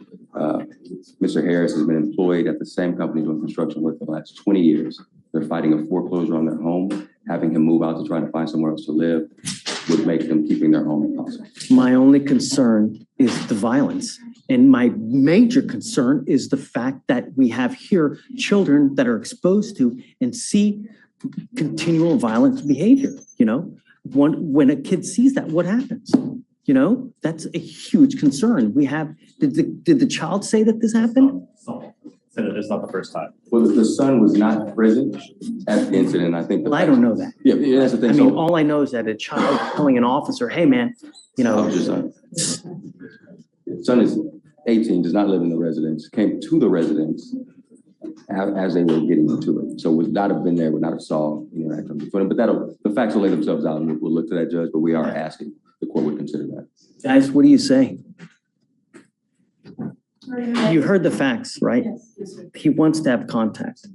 Mr. Harris has been employed at the same company doing construction work for the last 20 years. They're fighting a foreclosure on their home. Having him move out to try to find somewhere else to live would make them keeping their home impossible. My only concern is the violence. And my major concern is the fact that we have here children that are exposed to and see continual violent behavior. You know, when a kid sees that, what happens? You know, that's a huge concern. We have, did the child say that this happened? Said that it's not the first time. Well, the son was not present at the incident. I think. Well, I don't know that. Yeah, that's the thing. I mean, all I know is that a child telling an officer, hey, man, you know. Your son. Son is 18, does not live in the residence, came to the residence as they were getting into it. So would not have been there, would not have saw interaction between them. But the facts will lay themselves out, and we'll look to that, Judge, but we are asking the court would consider that. Guys, what do you say? You heard the facts, right? Yes. He wants to have contact.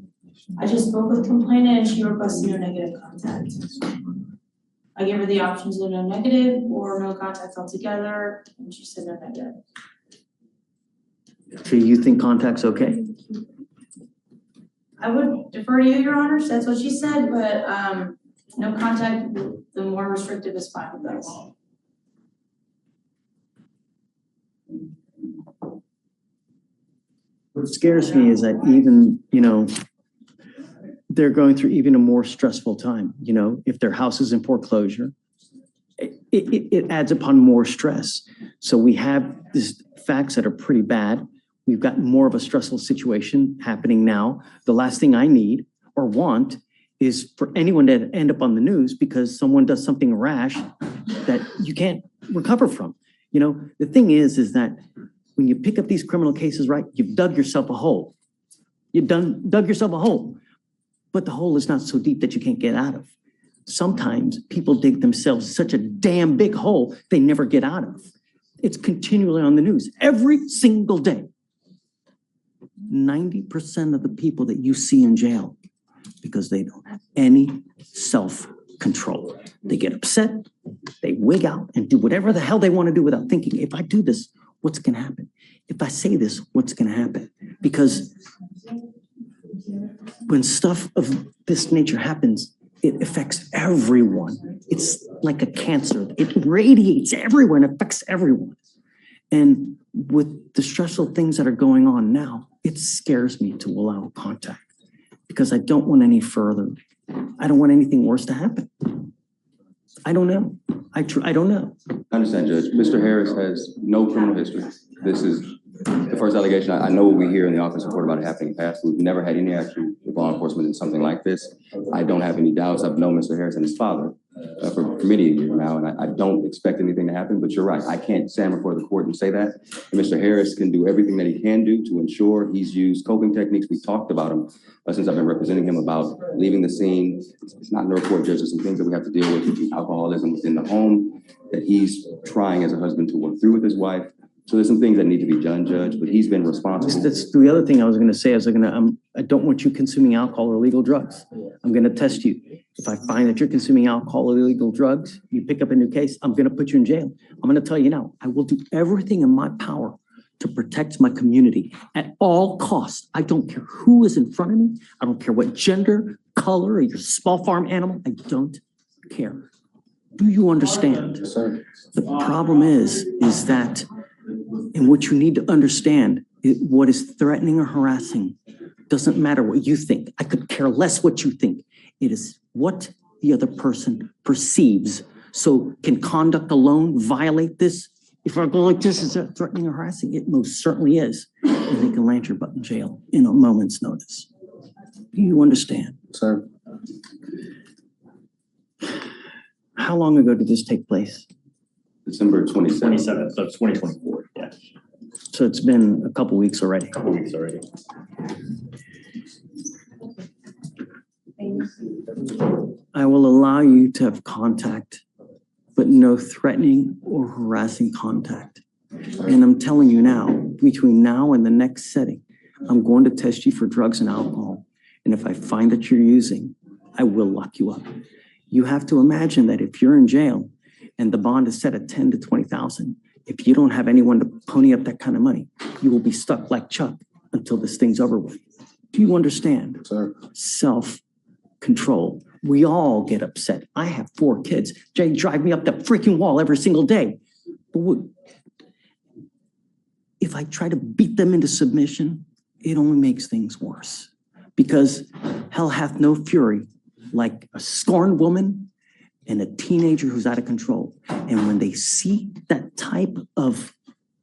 I just spoke with complainant and she requested no negative contact. I gave her the options of no negative or no contact altogether, and she said no negative. So you think contact's okay? I would defer to you, Your Honor, that's what she said, but no contact, the more restrictive is fine with us. What scares me is that even, you know, they're going through even a more stressful time. You know, if their house is in foreclosure, it adds upon more stress. So we have this facts that are pretty bad. We've got more of a stressful situation happening now. The last thing I need or want is for anyone to end up on the news because someone does something rash that you can't recover from. You know, the thing is that when you pick up these criminal cases, right, you've dug yourself a hole. You've dug yourself a hole, but the hole is not so deep that you can't get out of. Sometimes people dig themselves such a damn big hole they never get out of. It's continually on the news every single day. 90% of the people that you see in jail because they don't have any self-control. They get upset, they wig out and do whatever the hell they want to do without thinking, if I do this, what's going to happen? If I say this, what's going to happen? Because when stuff of this nature happens, it affects everyone. It's like a cancer. It radiates everyone, affects everyone. And with the stressful things that are going on now, it scares me to allow contact because I don't want any further. I don't want anything worse to happen. I don't know. I don't know. I understand, Judge. Mr. Harris has no criminal history. This is the first allegation. I know what we hear in the office report about it happening in the past. We've never had any action with law enforcement in something like this. I don't have any doubts. I've known Mr. Harris and his father for many years now, and I don't expect anything to happen, but you're right. I can't stand before the court and say that. And Mr. Harris can do everything that he can do to ensure he's used coping techniques. We've talked about him since I've been representing him about leaving the scene. It's not in the report, Judge. There's some things that we have to deal with alcoholism within the home that he's trying as a husband to work through with his wife. So there's some things that need to be done, Judge, but he's been responsible. That's the other thing I was going to say. I don't want you consuming alcohol or illegal drugs. I'm going to test you. If I find that you're consuming alcohol or illegal drugs, you pick up a new case, I'm going to put you in jail. I'm going to tell you now, I will do everything in my power to protect my community at all costs. I don't care who is in front of me. I don't care what gender, color, or your small farm animal. I don't care. Do you understand? Yes, sir. The problem is that, and what you need to understand, what is threatening or harassing doesn't matter what you think. I could care less what you think. It is what the other person perceives. So can conduct alone violate this? If I go like this, is that threatening or harassing? It most certainly is. And they can land your butt in jail in a moment's notice. Do you understand? Sir. How long ago did this take place? December 27th. 27th of 2024, yeah. So it's been a couple weeks already. A couple weeks already. I will allow you to have contact, but no threatening or harassing contact. And I'm telling you now, between now and the next setting, I'm going to test you for drugs and alcohol. And if I find that you're using, I will lock you up. You have to imagine that if you're in jail and the bond is set at 10 to 20,000, if you don't have anyone to pony up that kind of money, you will be stuck like Chuck until this thing's over with. Do you understand? Sir. Self-control. We all get upset. I have 4 kids. They drive me up the freaking wall every single day. But if I try to beat them into submission, it only makes things worse. Because hell hath no fury like a scorned woman and a teenager who's out of control. And when they see that type of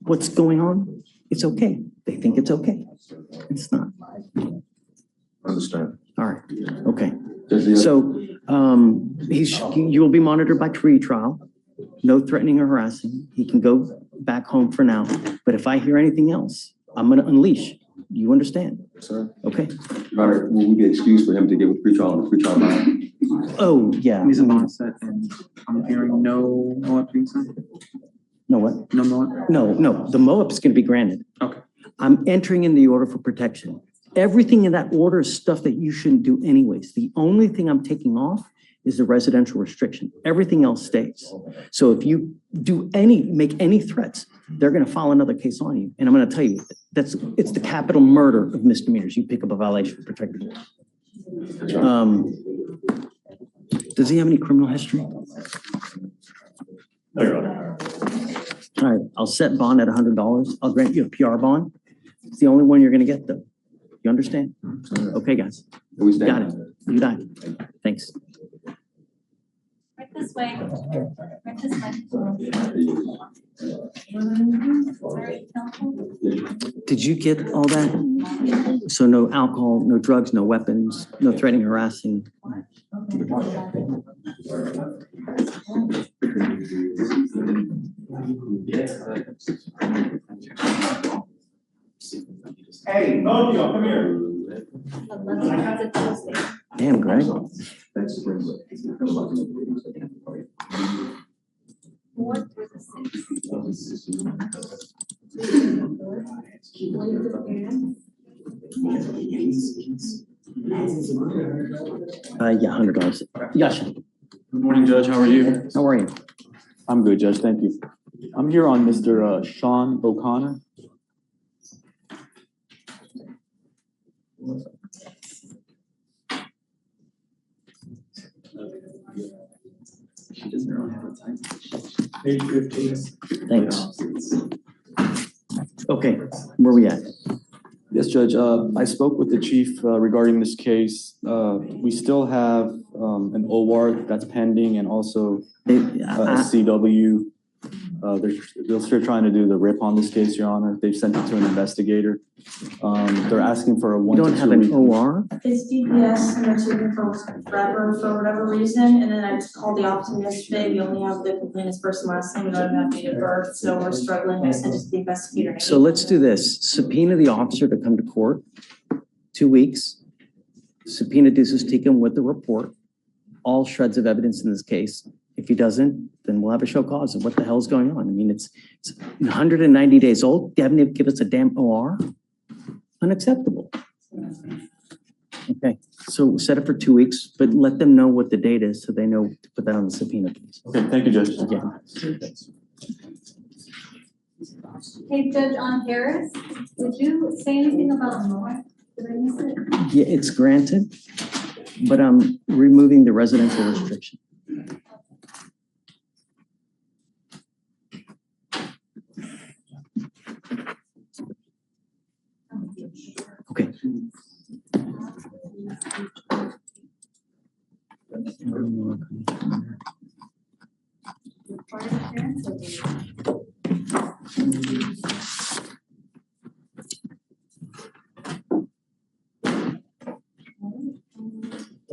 what's going on, it's okay. They think it's okay. It's not. Understand. All right. Okay. So you will be monitored by pre-trial. No threatening or harassing. He can go back home for now. But if I hear anything else, I'm going to unleash. You understand? Sir. Okay. Your Honor, will we be excused for him to get with pretrial on the pretrial bond? Oh, yeah. He's a bond set and I'm hearing no MOAB being signed. No what? No MOAB? No. The MOAB is going to be granted. Okay. I'm entering in the order for protection. Everything in that order is stuff that you shouldn't do anyways. The only thing I'm taking off is the residential restriction. Everything else stays. So if you make any threats, they're going to file another case on you. And I'm going to tell you, it's the capital murder of misdemeanors. You pick up a violation of protected order. Does he have any criminal history? No, Your Honor. All right, I'll set bond at $100. I'll grant you a PR bond. It's the only one you're going to get though. You understand? Okay, guys. Got it. You got it. Thanks. Right, this way. Right this way. Sorry, counsel. Did you get all that? So no alcohol, no drugs, no weapons, no threatening, harassing? Hey, both of y'all, come here. Damn, Greg. Yeah, $100. Yasha, Good morning, Judge. How are you? how are you? I'm good, Judge. Thank you. I'm here on Mr. Sean O'Connor. She doesn't really have a time. Page 15. Thanks. Okay, where we at? Yes, Judge. I spoke with the chief regarding this case. We still have an OR that's pending and also a CW. They're still trying to do the RIP on this case, Your Honor. They've sent it to an investigator. They're asking for a You 1 to 2 don't have an week. OR? It's DPS and they're taking forever for whatever reason, and then I just called the office yesterday, we only have the complainant's first and last name, we don't have date of birth, so we're struggling, I sent it to the investigator. So let's do this. Subpoena the officer to come to court, 2 weeks. Subpoena Deuces Teacom with the report, all shreds of evidence in this case. If he doesn't, then we'll have a show cause of what the hell's going on. I mean, it's 190 days old. They haven't even given us a damn OR. Unacceptable. Okay, so set it for 2 weeks, but let them know what the date is so they know to put that on the subpoena. Okay, thank you, Judge. Yeah. Hey, Judge on Harris, did you say anything about North? Did I miss it? Yeah, it's granted, but I'm removing the residential restriction. Okay.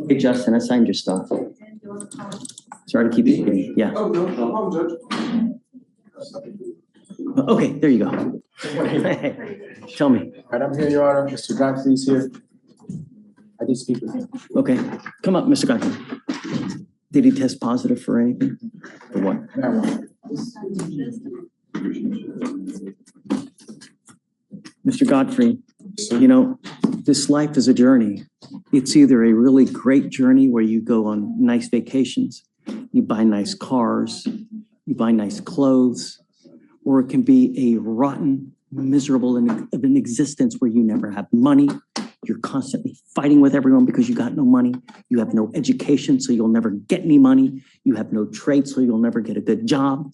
Hey, Justin, I signed your stuff. Sorry to keep you waiting. Yeah. Oh, no problem, Judge. Okay, there you go. Tell me. Right, I'm here, Your Honor. Mr. Godfrey's here. I did speak with him. Okay, come up, Mr. Godfrey. Did he test positive for anything? For what? Mr. Godfrey, you know, this life is a journey. It's either a really great journey where you go on nice vacations, you buy nice cars, you buy nice clothes, or it can be a rotten, miserable of an existence where you never have money. You're constantly fighting with everyone because you got no money. You have no education, so you'll never get any money. You have no trade, so you'll never get a good job.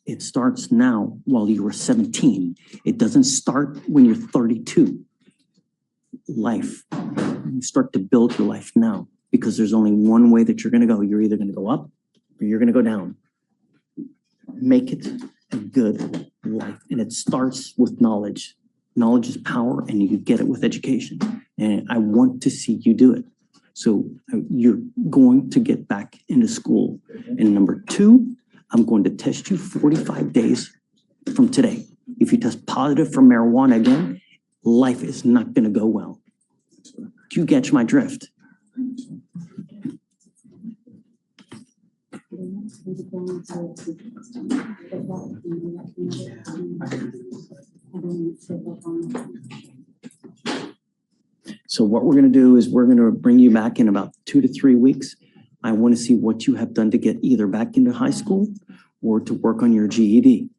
It starts now while you were 17. It doesn't start when you're 32. Life, you start to build your life now because there's only one way that you're gonna go. You're either gonna go up or you're gonna go down. Make it a good life. And it starts with knowledge. Knowledge is power and you get it with education. And I want to see you do it. So you're going to get back into school. And number two, I'm going to test you 45 days from today. If you test positive for marijuana again, life is not going to go well. Do you catch my drift? So what we're going to do is we're going to bring you back in about 2 to 3 weeks. I want to see what you have done to get either back into high school or to work on your GED.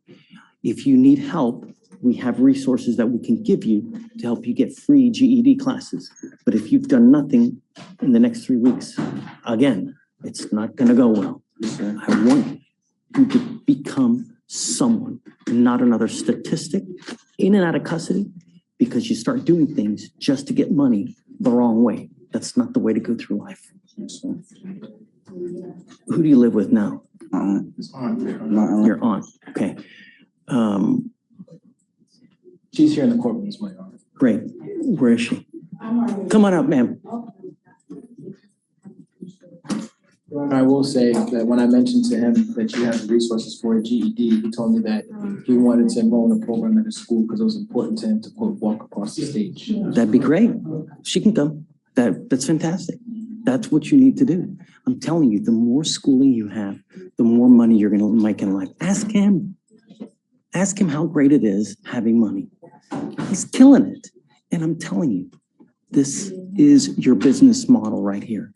If you need help, we have resources that we can give you to help you get free GED classes. But if you've done nothing in the next 3 weeks, again, it's not going to go well. I want you to become someone, not another statistic in and out of custody, because you start doing things just to get money the wrong way. That's not the way to go through life. Who do you live with now? on. It's on. Not on. You're on, okay. She's here in the courtroom, Ms. Mayor. Great. Where is she? Come on up, ma'am. I will say that when I mentioned to him that you have the resources for a GED, he told me that he wanted to enroll in a program at a school because it was important to him to quote, walk across the stage. That'd be great. She can come. That's fantastic. That's what you need to do. I'm telling you, the more schooling you have, the more money you're gonna make in life. Ask him. Ask him how great it is having money. He's killing it. And I'm telling you, this is your business model right here.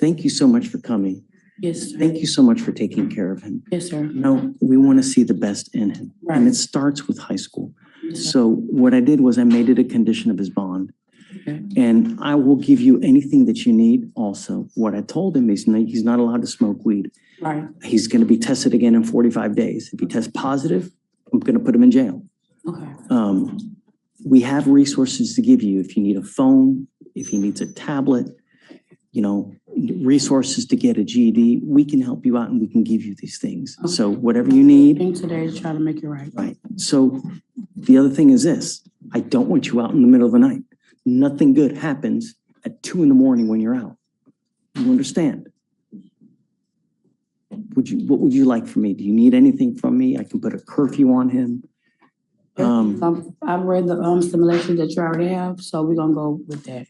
Thank you so much for coming. Yes, sir. Thank you so much for taking care of him. Yes, sir. No, we want to see the best in him. And it starts with high school. So what I did was I made it a condition of his bond. Okay. And I will give you anything that you need also. What I told him is he's not allowed to smoke weed. Right. He's going to be tested again in 45 days. If he tests positive, I'm going to put him in jail. Okay. We have resources to give you if you need a phone, if he needs a tablet, you know, resources to get a GED. We can help you out and we can give you these things. Okay. So whatever you need. Today to try to make it right. Right. So the other thing is this, I don't want you out in the middle of the night. Nothing good happens at 2 a.m. when you're out. You understand? What would you like from me? Do you need anything from me? I can put a curfew on him. I've read the simulation that you already have, so we're gonna go with that.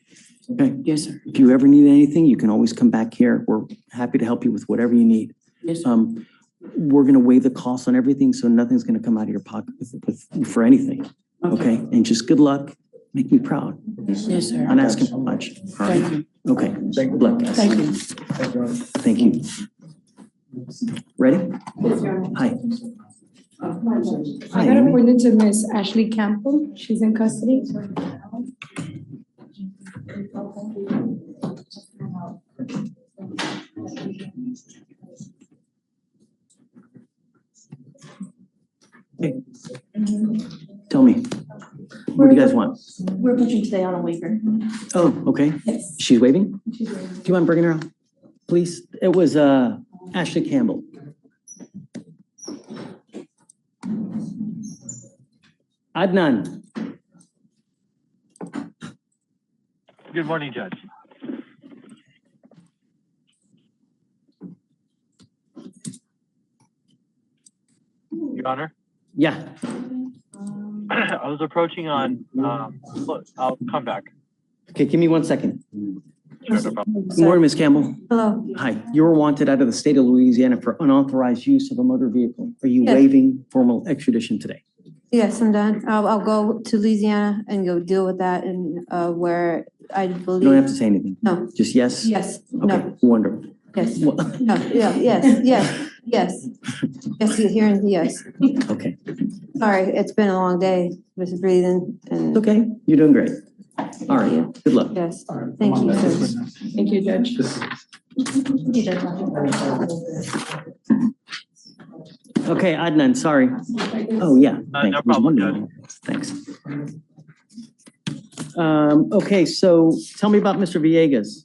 Okay. Yes, sir. If you ever need anything, you can always come back here. We're happy to help you with whatever you need. Yes, sir. We're gonna waive the cost on everything, so nothing's gonna come out of your pocket for anything. Okay? And just good luck. Make me proud. Yes, sir. I'm not asking for much. All right? Thank you. Okay. Good luck, guys. Thank you. Thank you. Ready? Hi. I got appointed to Miss Ashley Campbell. She's in custody. Hey. Tell me, what do you guys want? We're pushing today on a waiver. Oh, okay. Yes. She's waving? She's waiting. Do you mind bringing her out, please? It was Ashley Campbell. Adnan. Good morning, Judge. Your Honor? Yeah. I was approaching on, look, I'll come back. Okay, give me 1 second. Sure, no problem. Good morning, Ms. Campbell. Hello. Hi, you were wanted out of the state of Louisiana for unauthorized use of a motor vehicle. Are you Yes. waiving formal extradition today? Yes, I'm done. I'll go to Louisiana and go deal with that and where I believe. You don't have to say anything. No. Just yes? Yes, Okay, no, wonderful. yes, Well, no, yeah, yes, yes, yes. Yes, here and yes. Okay, Sorry, it's been a long day with breathing and. it's okay. You're doing great. All right, good luck. Yes, thank you, sir. Thank you, Judge. Okay, Adnan, sorry. Oh, yeah. thanks. No problem, Judge. Thanks. Okay, so tell me about Mr. Villegas.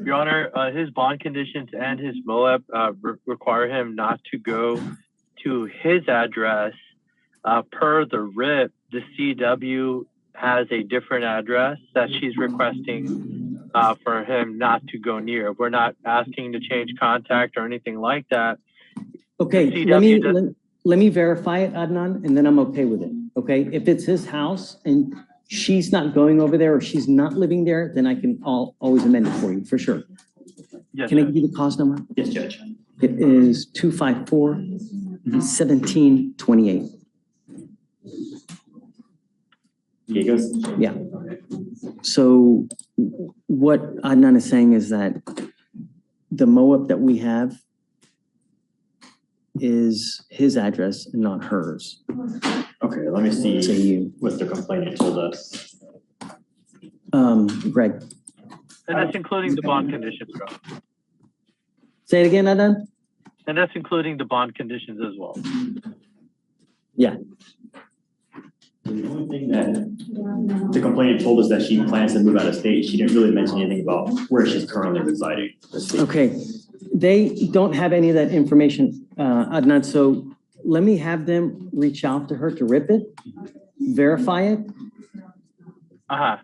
Your Honor, his bond conditions and his MOAB require him not to go to his address. Per the RIP, the CW has a different address that she's requesting for him not to go near. We're not asking to change contact or anything like that. Okay, let me verify it, Adnan, and then I'm okay with it. Okay, if it's his house and she's not going over there or she's not living there, then I can always amend it for you, for sure. Yes, Can I Judge. give you the cause number? Yes, Judge. It is 254-1728. Villegas? Yeah. So what Adnan is saying is that the MOAB that we have is his address and not hers. Okay, let me see To you. what the complainant told us. Greg, And that's including the bond conditions, Your Honor. say it again, Adnan? And that's including the bond conditions as well. Yeah. The only thing that the complainant told us that she plans to move out of state. She didn't really mention anything about where she's currently residing. Okay, they don't have any of that information Adnan, so let me have them reach out to her to rip it, verify it. Uh-huh.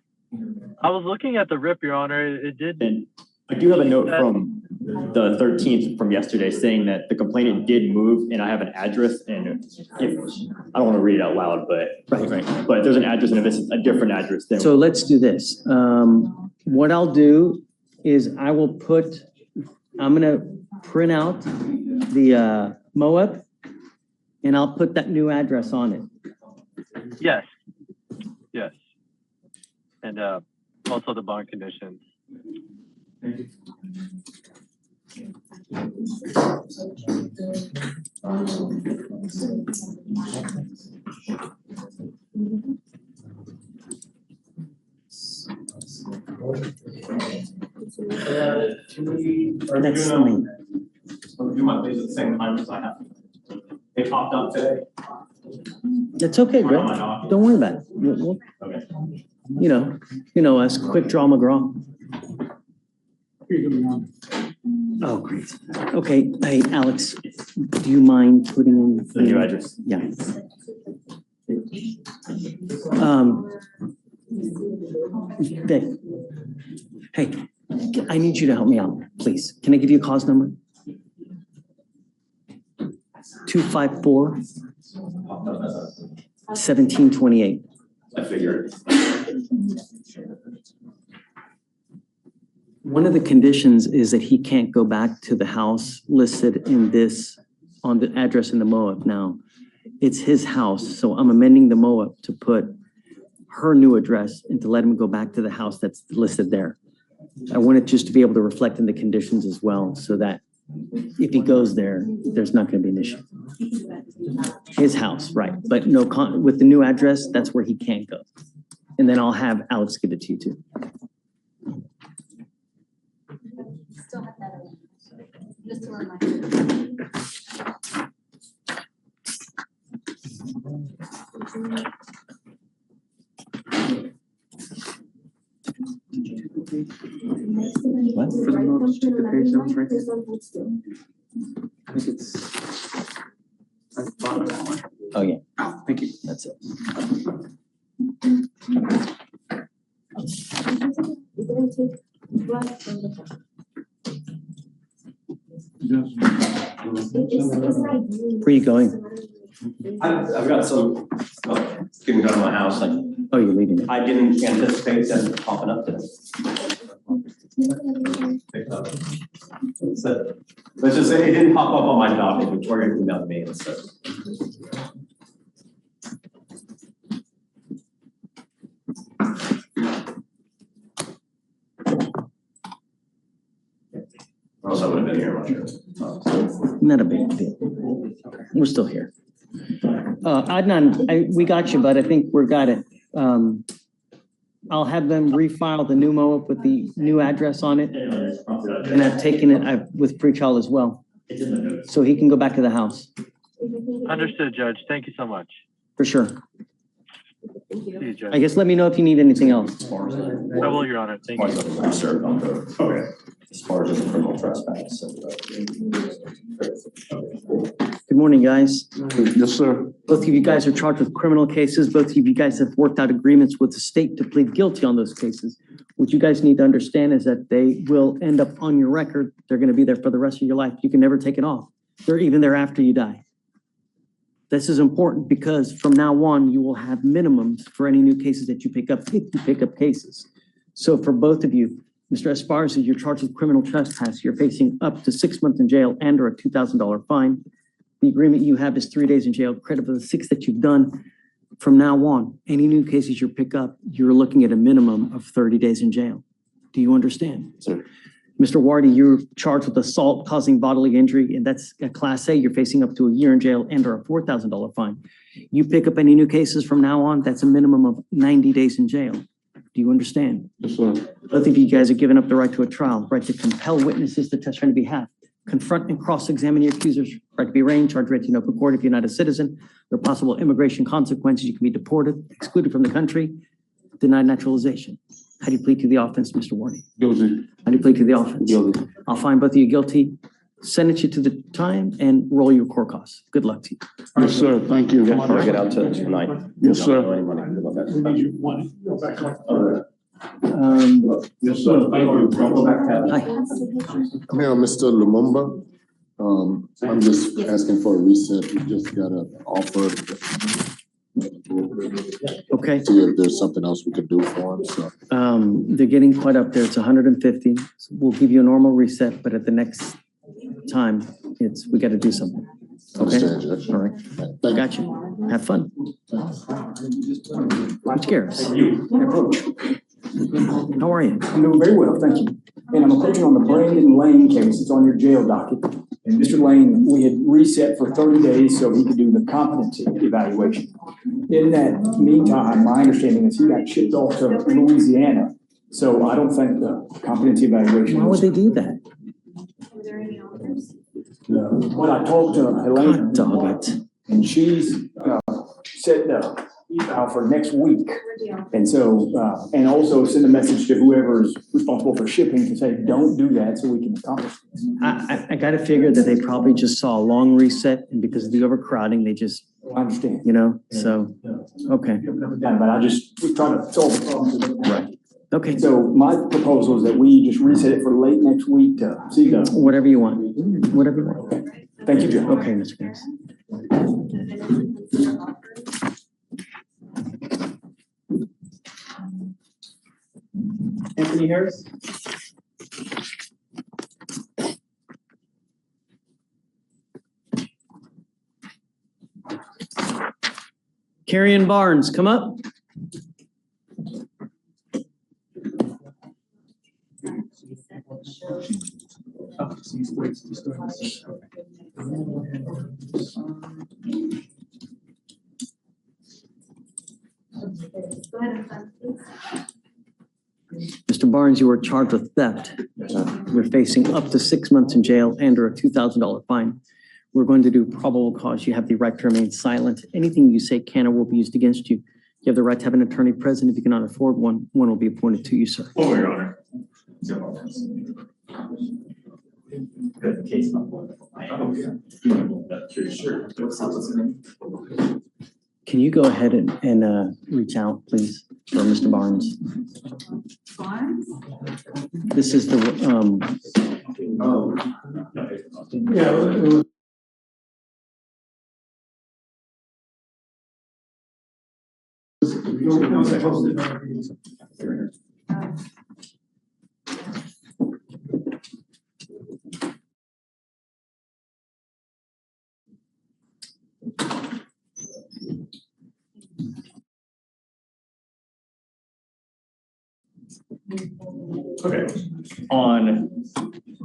I was looking at the RIP, Your Honor. It did. And I do have a note from the 13th from yesterday saying that the complainant did move, and I have an address, and if, I don't want to read it out loud, but but there's an address, and if it's a different address, then. So let's do this. What I'll do is I will I'm gonna print out the MOAB, and I'll put that new address on it. Yes. Yes. And also the bond conditions. Thank you. Next time. Do my pleas at the same time as I have. They popped up today. It's okay, Greg. Don't worry about it. Okay. You know us, quick draw McGraw. Oh, great. Okay, hey, Alex, do you mind putting in The new address. Yeah. Vic, hey, I need you to help me out, please. Can I give you a cause number? 254-1728. I figured. One of the conditions is that he can't go back to the house listed in this, on the address in the MOAB. Now, it's his house, so I'm amending the MOAB to put her new address and to let him go back to the house that's listed there. I want it just to be able to reflect in the conditions as well, so that if he goes there, there's not gonna be an issue. His house, right, but no, with the new address, that's where he can't go. And then I'll have Alex give it to you too. Still have that on. Just a reminder. What? For the notice to the page, that was right there. I think it's at the bottom of that one. Oh, yeah, Oh, thank you. that's it. Where are you going? I've got some getting done in my house. Oh, you're leaving it. I didn't anticipate them popping up today. So, let's just say it didn't pop up on my docket. Victoria emailed me and said. Or else I would have been here much earlier. Not a big deal. We're still here. Adnan, we got you, but I think we've got it. I'll have them refile the new MOAB with the new address on it. And I've taken it with pretrial as well. So he can go back to the house. Understood, Judge. Thank you so much. For sure. See you, Judge. I guess let me know if you need anything else. I will, Your Honor. Thank you. Okay. As far as the criminal trespass. Good morning, guys. Yes, sir. Both of you guys are charged with criminal cases. Both of you guys have worked out agreements with the state to plead guilty on those cases. What you guys need to understand is that they will end up on your record. They're going to be there for the rest of your life. You can never take it off. They're even there after you die. This is important because from now on, you will have minimums for any new cases that you pick up, if you pick up cases. So for both of you, Mr. Esparza, you're charged with criminal trespass. You're facing up to 6 months in jail and or a $2,000 fine. The agreement you have is 3 days in jail, credit for the 6 that you've done. From now on, any new cases you pick up, you're looking at a minimum of 30 days in jail. Do you understand? Sir. Mr. Wardy, you're charged with assault causing bodily injury, and that's a Class A. You're facing up to a year in jail and or a $4,000 fine. You pick up any new cases from now on, that's a minimum of 90 days in jail. Do you understand? Yes, sir. Both of you guys are giving up the right to a trial, right to compel witnesses to testify on your behalf, confront and cross-examine your accusers, right to be arraigned, charged, read to in open court if you're not a citizen. There are possible immigration consequences. You can be deported, excluded from the country, denied naturalization. How do you plead to the offense, Mr. Warney? Guilty. How do you plead to the offense? Guilty. I'll find both of you guilty. sentence you to the time and roll your court costs. Good luck to you. Yes, sir. Thank you. I'll get out to us tonight. Yes, sir. Yes, sir. Thank you. Hi. I'm here on Mr. Lumumba. I'm just asking for a reset. We just got an offer. Okay. See if there's something else we could do for him, so. They're getting quite up there. It's 150. So we'll give you a normal reset, but at the next time, we got to do something. Okay? Understand, Judge. All right. Got you. Have fun. Which cares? How are you? I'm doing very well, thank you. And I'm approaching on the Brandon Lane case. It's on your jail docket. And Mr. Lane, we had reset for 30 days so he could do the competency evaluation. In that meantime, my understanding is he got shipped off to Louisiana. So I don't think the competency evaluation. Why would they do that? When I talked to Helena. Docket. And she's set for next week. And so, and also send a message to whoever's responsible for shipping to say, don't do that so we can accomplish this. I got to figure that they probably just saw a long reset, and because of the overcrowding, they just, I understand. you know, so, okay. Yeah, but I just was trying to solve the problem. Right. Okay. So my proposal is that we just reset it for late next week to see the. Whatever you want. Whatever you want. Okay. Thank you, Judge. Okay, Mr. Gaines. Anthony Harris? Carrion Barnes, come up. Mr. Barnes, you were charged with theft. You're facing up to 6 months in jail and or a $2,000 fine. We're going to do probable cause. You have the right to remain silent. Anything you say can or will be used against you. You have the right to have an attorney present. If you cannot afford one, one will be appointed to you, sir. Oh, Your Honor. Good case number. Sure. Can you go ahead and reach out, please, for Mr. Barnes? Barnes? This is the, Yeah. Okay. On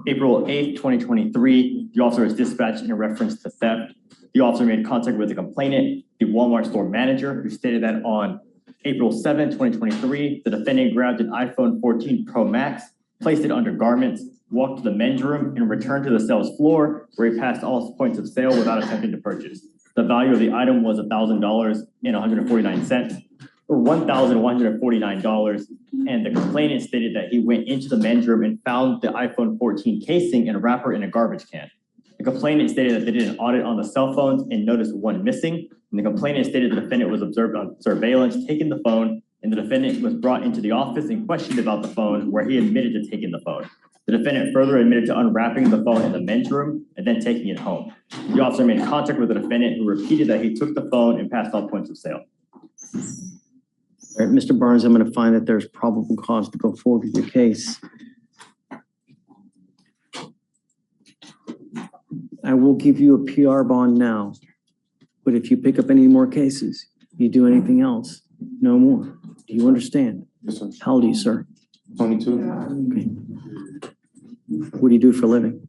April 8th, 2023, the officer was dispatched in a reference to theft. The officer made contact with the complainant, the Walmart store manager, who stated that on April 7th, 2023, the defendant grabbed an iPhone 14 Pro Max, placed it under garments, walked to the men's room, and returned to the sales floor, where he passed all points of sale without attempting to purchase. The value of the item was $1,000.149, or $1,149, and the complainant stated that he went into the men's room and found the iPhone 14 casing and wrapper in a garbage can. The complainant stated that they did an audit on the cell phones and noticed one missing, and the complainant stated the defendant was observed on surveillance taking the phone, and the defendant was brought into the office and questioned about the phone, where he admitted to taking the phone. The defendant further admitted to unwrapping the phone in the men's room and then taking it home. The officer made contact with the defendant, who repeated that he took the phone and passed all points of sale. all right, Mr. Barnes, I'm going to find that there's probable cause to go forward with your case. I will give you a PR bond now, but if you pick up any more cases, you do anything else, no more. Do you understand? Yes, sir. How old are you, sir? 22. Okay. What do you do for a living?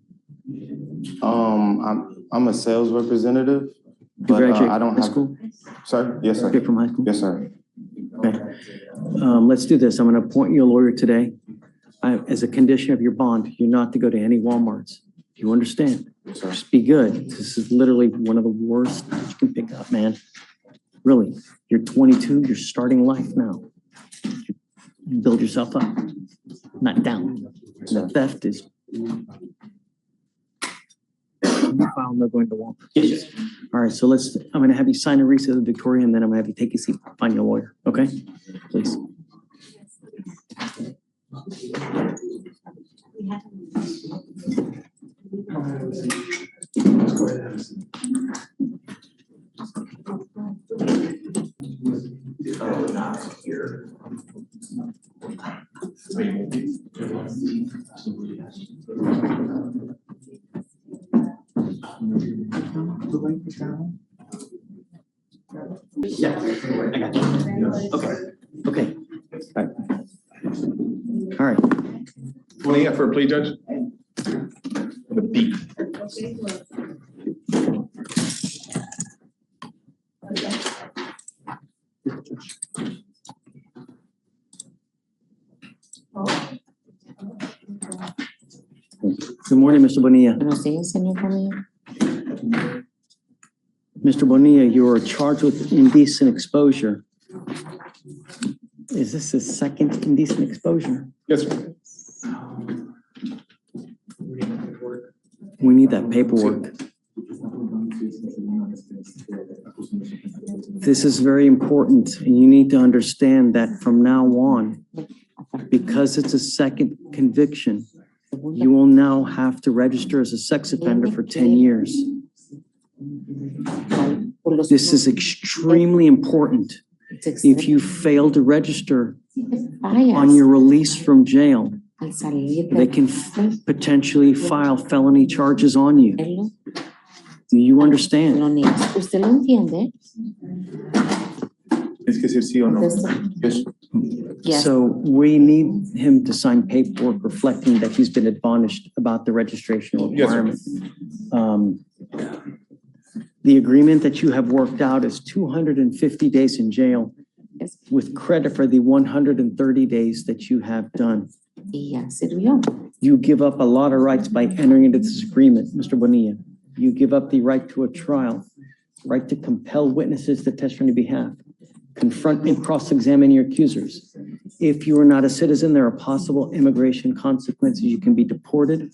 I'm a sales representative, You but graduate I don't high have. school? Sir? Yes, sir. You're from high school? Yes, sir. Okay. Let's do this. I'm going to appoint you a lawyer today. As a condition of your bond, you're not to go to any Walmarts. Do you understand? Yes, sir. Just be good. This is literally one of the worst that you can pick up, man. Really. You're 22. You're starting life now. You build yourself up, not down. The theft is. file, no going to wall. Yes, sir. All right, so I'm gonna have you sign a receipt of Victoria, and then I'm gonna have you take a seat, find your lawyer, okay? Please. Yeah, I got you. Okay. Okay. All right. What do you got for a plea, Judge? The beat. Good morning, Mr. Bonilla. Buenos días, señor Bonilla. Mr. Bonilla, you are charged with indecent exposure. Is this the second indecent exposure? Yes, sir. We need that paperwork. This is very important, and you need to understand that from now on, because it's a second conviction, you will now have to register as a sex offender for 10 years. This is extremely important. If you fail to register on your release from jail, they can potentially file felony charges on you. Do you understand? ¿Usted lo entiende? Es que decir sí o no. Yes. Yes. So we need him to sign paperwork reflecting that he's been admonished about the registration Yes, sir. requirement. The agreement that you have worked out is 250 days in jail Yes. with credit for the 130 days that you have done. Y ya sirvió. You give up a lot of rights by entering into this agreement, Mr. Bonilla. You give up the right to a trial, right to compel witnesses to testify on your behalf, confront and cross-examine your accusers. If you are not a citizen, there are possible immigration consequences. You can be deported,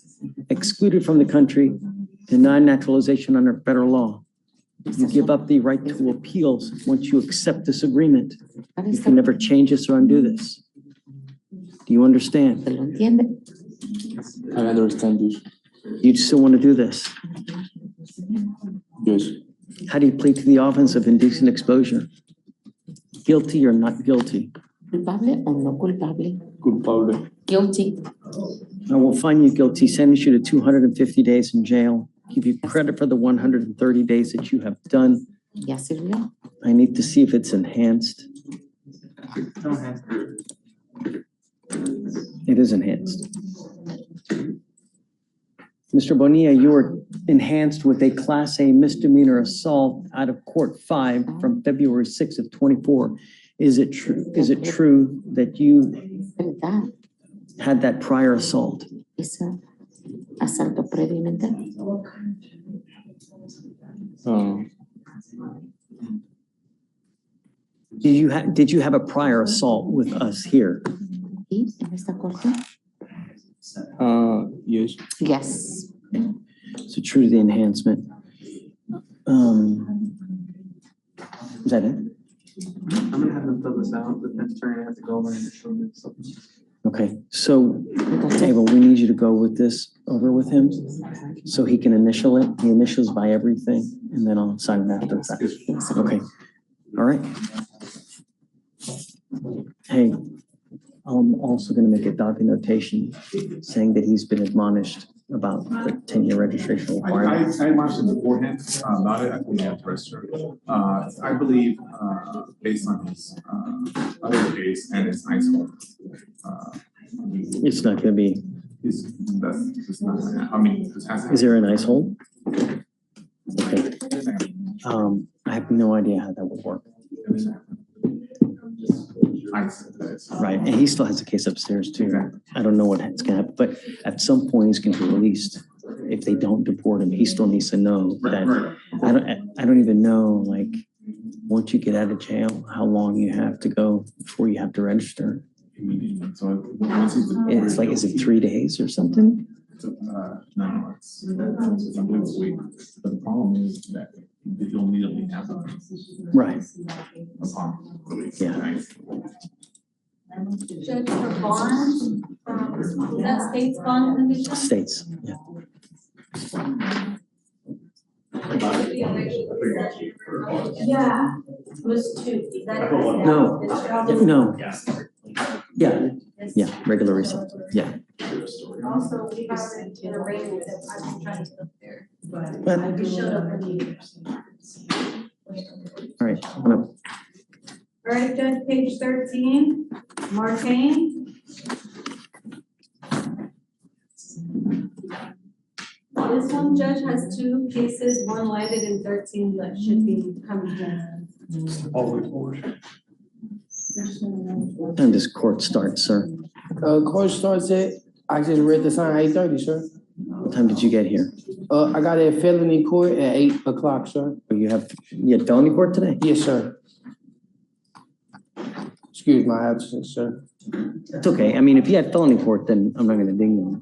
excluded from the country, denied naturalization under federal law. You give up the right to appeals once you accept this agreement. You can never change this or undo this. Do you understand? ¿Lo entiende? I understand this. You still want to do this? Yes. How do you plead to the offense of indecent exposure? Guilty or not guilty? ¿Culpable o no culpable? Culpable. Guilty. I will find you guilty, sentence you to 250 days in jail, give you credit for the 130 days that you have done. Ya sirvió. I need to see if it's enhanced. It is enhanced. Mr. Bonilla, you were enhanced with a Class A misdemeanor assault out of Court 5 from February 6th of 24. Is it true that you ¿Verdad? had that prior assault? Ese asalto previamente. Did you have a prior assault with us here? ¿Y en esta corte? Yes. Yes. So true to the enhancement. Is that it? I'm gonna have them fill this out, the defense attorney has to go over and show them something. Okay, so Ava, we need you to go with this over with him so he can initial it. He initials by everything and then I'll sign it after the fact. Okay, all right. Hey, I'm also gonna make a docket notation saying that he's been admonished about the 10-year registration requirement. I watched it beforehand, not at the register. I believe, based on his, other case and his high school, It's not gonna be, that's just not, I mean, this has. is there an ice hole? Okay. I have no idea how that would work. Right, and he still has a case upstairs too. I don't know what's gonna happen, but at some point he's gonna be released. If they don't deport him, he still needs to know that. I don't even know, like, once you get out of jail, how long you have to go before you have to register. It's like, is it 3 days or something? 9 months. I believe it's a week. But the problem is that you'll immediately have a Right. upon release. Yeah. Right? Judge, for bond, is that state's bond condition? States, yeah. Yeah, it was two. No, no. Yeah, yeah, regular receipt, yeah. Also, we have it in arraignments, I'm trying to look there. But- I just showed up in the. All right, I'm gonna, All right, Judge, page 13, Martain. This one, Judge, has two cases, one landed in 13 that should be coming in. All report. and this court starts, sir. Court starts at, I just read the sign, 8:30, sir. What time did you get here? I got a felony court at 8 o'clock, sir. Oh, you had felony court today? Yes, sir. Excuse my absence, sir. It's okay. I mean, if you had felony court, then I'm not gonna ding you.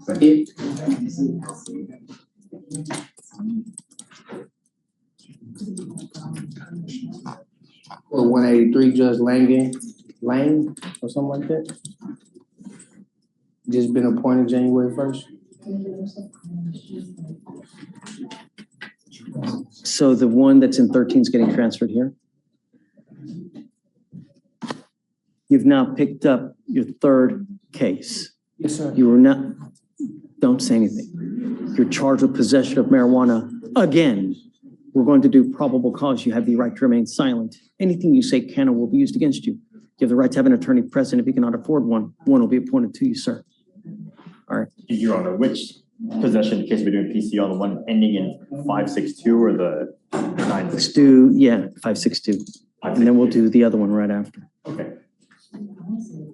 Or 183 Judge Lane or something like that. Just been appointed January 1st. So the one that's in 13 is getting transferred here? You've now picked up your third case. Yes, sir. You were not, don't say anything. You're charged with possession of marijuana again. We're going to do probable cause. You have the right to remain silent. Anything you say can or will be used against you. You have the right to have an attorney present. If you cannot afford one, one will be appointed to you, sir. All right. Your Honor, which possession case we're doing PC on, the one ending in 562 or the 9? Let's do, yeah, 562. And then we'll do the other one right after. Okay.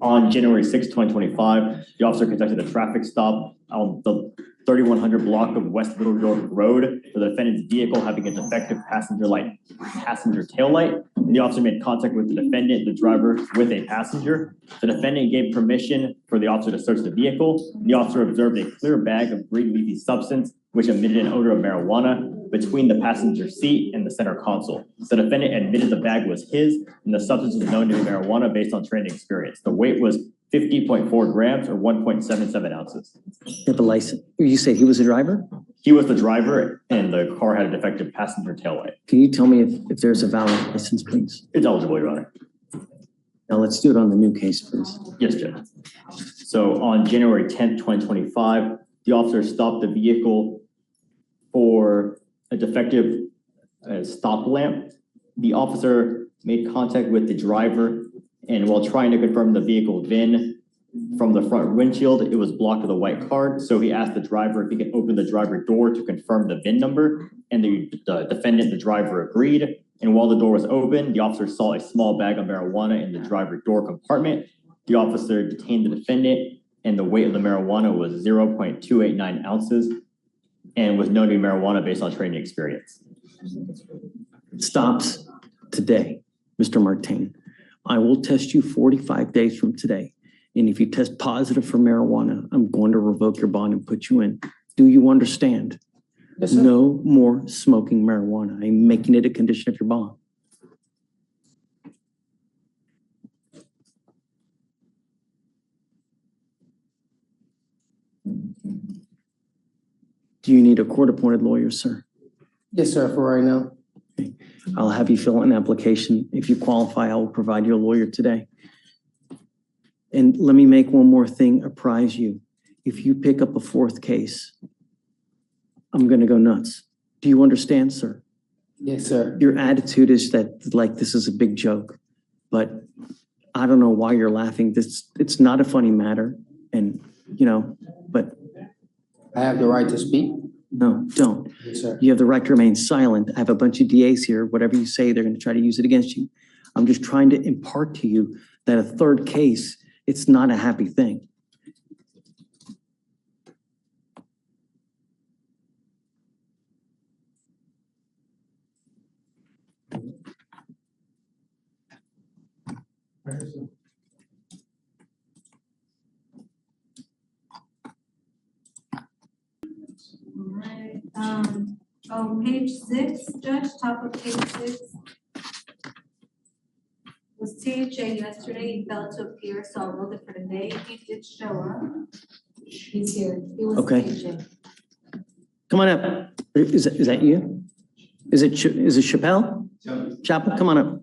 On January 6, 2025, the officer conducted a traffic stop on the 3100 block of West Little York Road for the defendant's vehicle having a defective passenger tail light. And the officer made contact with the defendant, the driver, with a passenger. The defendant gave permission for the officer to search the vehicle. The officer observed a clear bag of green leafy substance which emitted an odor of marijuana between the passenger seat and the center console. The defendant admitted the bag was his and the substance was known to be marijuana based on training experience. The weight was 50.4 grams or 1.77 ounces. You have a license. You said he was a driver? He was the driver and the car had a defective passenger taillight. Can you tell me if there's a valid license, please? It's eligible, Your Honor. Now let's do it on the new case, please. Yes, Judge. So on January 10th, 2025, the officer stopped the vehicle for a defective stop lamp. The officer made contact with the driver, and while trying to confirm the vehicle VIN from the front windshield, it was blocked with a white card. So he asked the driver if he could open the driver door to confirm the VIN number, and the defendant, the driver, agreed. And while the door was open, the officer saw a small bag of marijuana in the driver door compartment. The officer detained the defendant, and the weight of the marijuana was 0.289 ounces and was known to be marijuana based on training experience. Stops today, Mr. Martin. I will test you 45 days from today. And if you test positive for marijuana, I'm going to revoke your bond and put you in. Do you understand? Yes, sir. No more smoking marijuana. I'm making it a condition of your bond. Do you need a court-appointed lawyer, sir? Yes, sir, for right now. Okay. I'll have you fill an application. If you qualify, I will provide you a lawyer today. And let me make one more thing, apprise you. If you pick up a fourth case, I'm gonna go nuts. Do you understand, sir? Yes, sir. Your attitude is that like this is a big joke, but I don't know why you're laughing. It's not a funny matter, and but I have the right to speak? no, don't. Yes, sir. You have the right to remain silent. I have a bunch of DAs here. Whatever you say, they're going to try to use it against you. I'm just trying to impart to you that a third case, it's not a happy thing. Page 6, Judge, top of page 6. Was THA yesterday, he failed to appear, so I wrote it for today. He did show up. He's here. He was Okay. THA. Come on up. Is that you? Is it Chappelle? Chappell, come on up.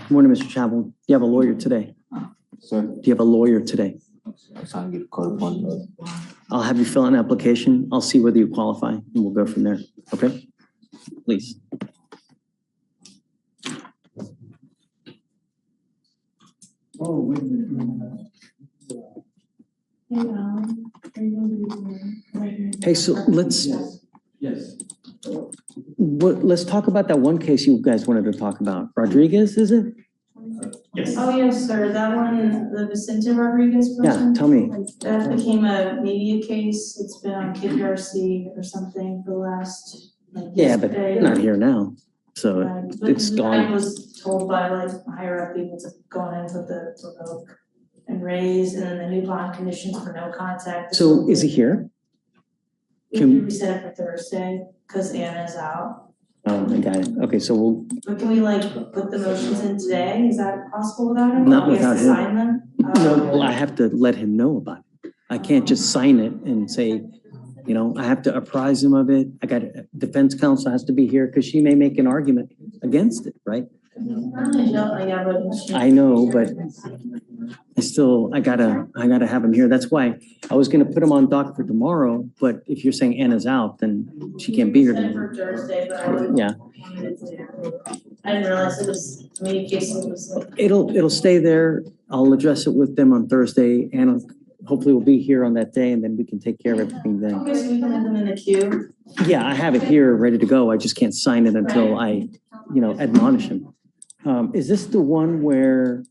Morning, Mr. Chappell. Do you have a lawyer today? Sir, Do you have a lawyer today? I'm trying to get caught up on the. I'll have you fill out an application. I'll see whether you qualify and we'll go from there. Okay? Please. Oh, wait a minute. Hey, so let's Yes. let's talk about that one case you guys wanted to talk about. Rodriguez, is it? Yes. Oh, yes, sir, that one, the Vicente Rodriguez person? Yeah, tell me. That became a media case, it's been on KPRC or something for the last, like, Yeah, but yesterday. not here now. So But it's the guy gone. was told by like higher up people to go in with the revoke and raise, and then the new bond conditions for no contact. So is he here? We Can- have to reset it for Thursday, cause Anna's out. Oh, I got it. Okay, so we'll, But can we like put the motions in today? Is that possible without him? Not Or we have without to him. Sign them? no, well, I have to let him know about it. I can't just sign it and say, you know, I have to apprise him of it. I got, defense counsel has to be here because she may make an argument against it, right? Yeah, but. I know, but I gotta have him here. That's why I was gonna put him on dock for tomorrow, but if you're saying Anna's out, then she can't be here Set it tomorrow. for Thursday, but I would. Yeah. I didn't realize it was, communication was like. It'll stay there. I'll address it with them on Thursday. Anna hopefully will be here on that day and then we can take care of everything then. Okay, so we can leave them in the queue. Yeah, I have it here ready to go. I just can't sign it until I, admonish him. Is this the one where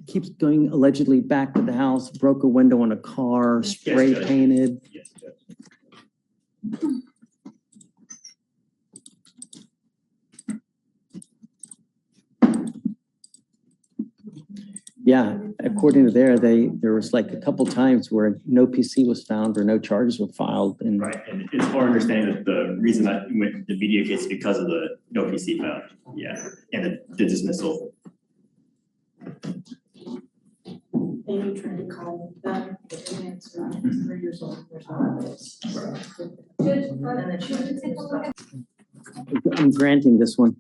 keeps going allegedly back to the house, broke a window on a car, spray Judge. painted? Yes, Judge. Yeah, according to there was like a couple times where no PC was found or no charges were filed and. Right, and it's our understanding that the reason that we went to the media case is because of the no PC found, yeah, and the dismissal. Maybe trying to call them, but the answer is 3 years old, there's no evidence. And then she I'm granting this one.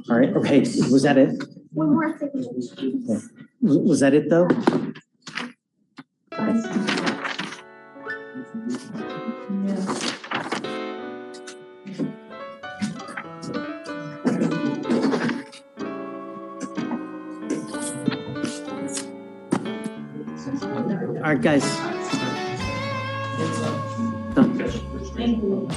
All right, okay, was that it? One more thing. Okay. Was that it though? All right, guys. Done. Thank you.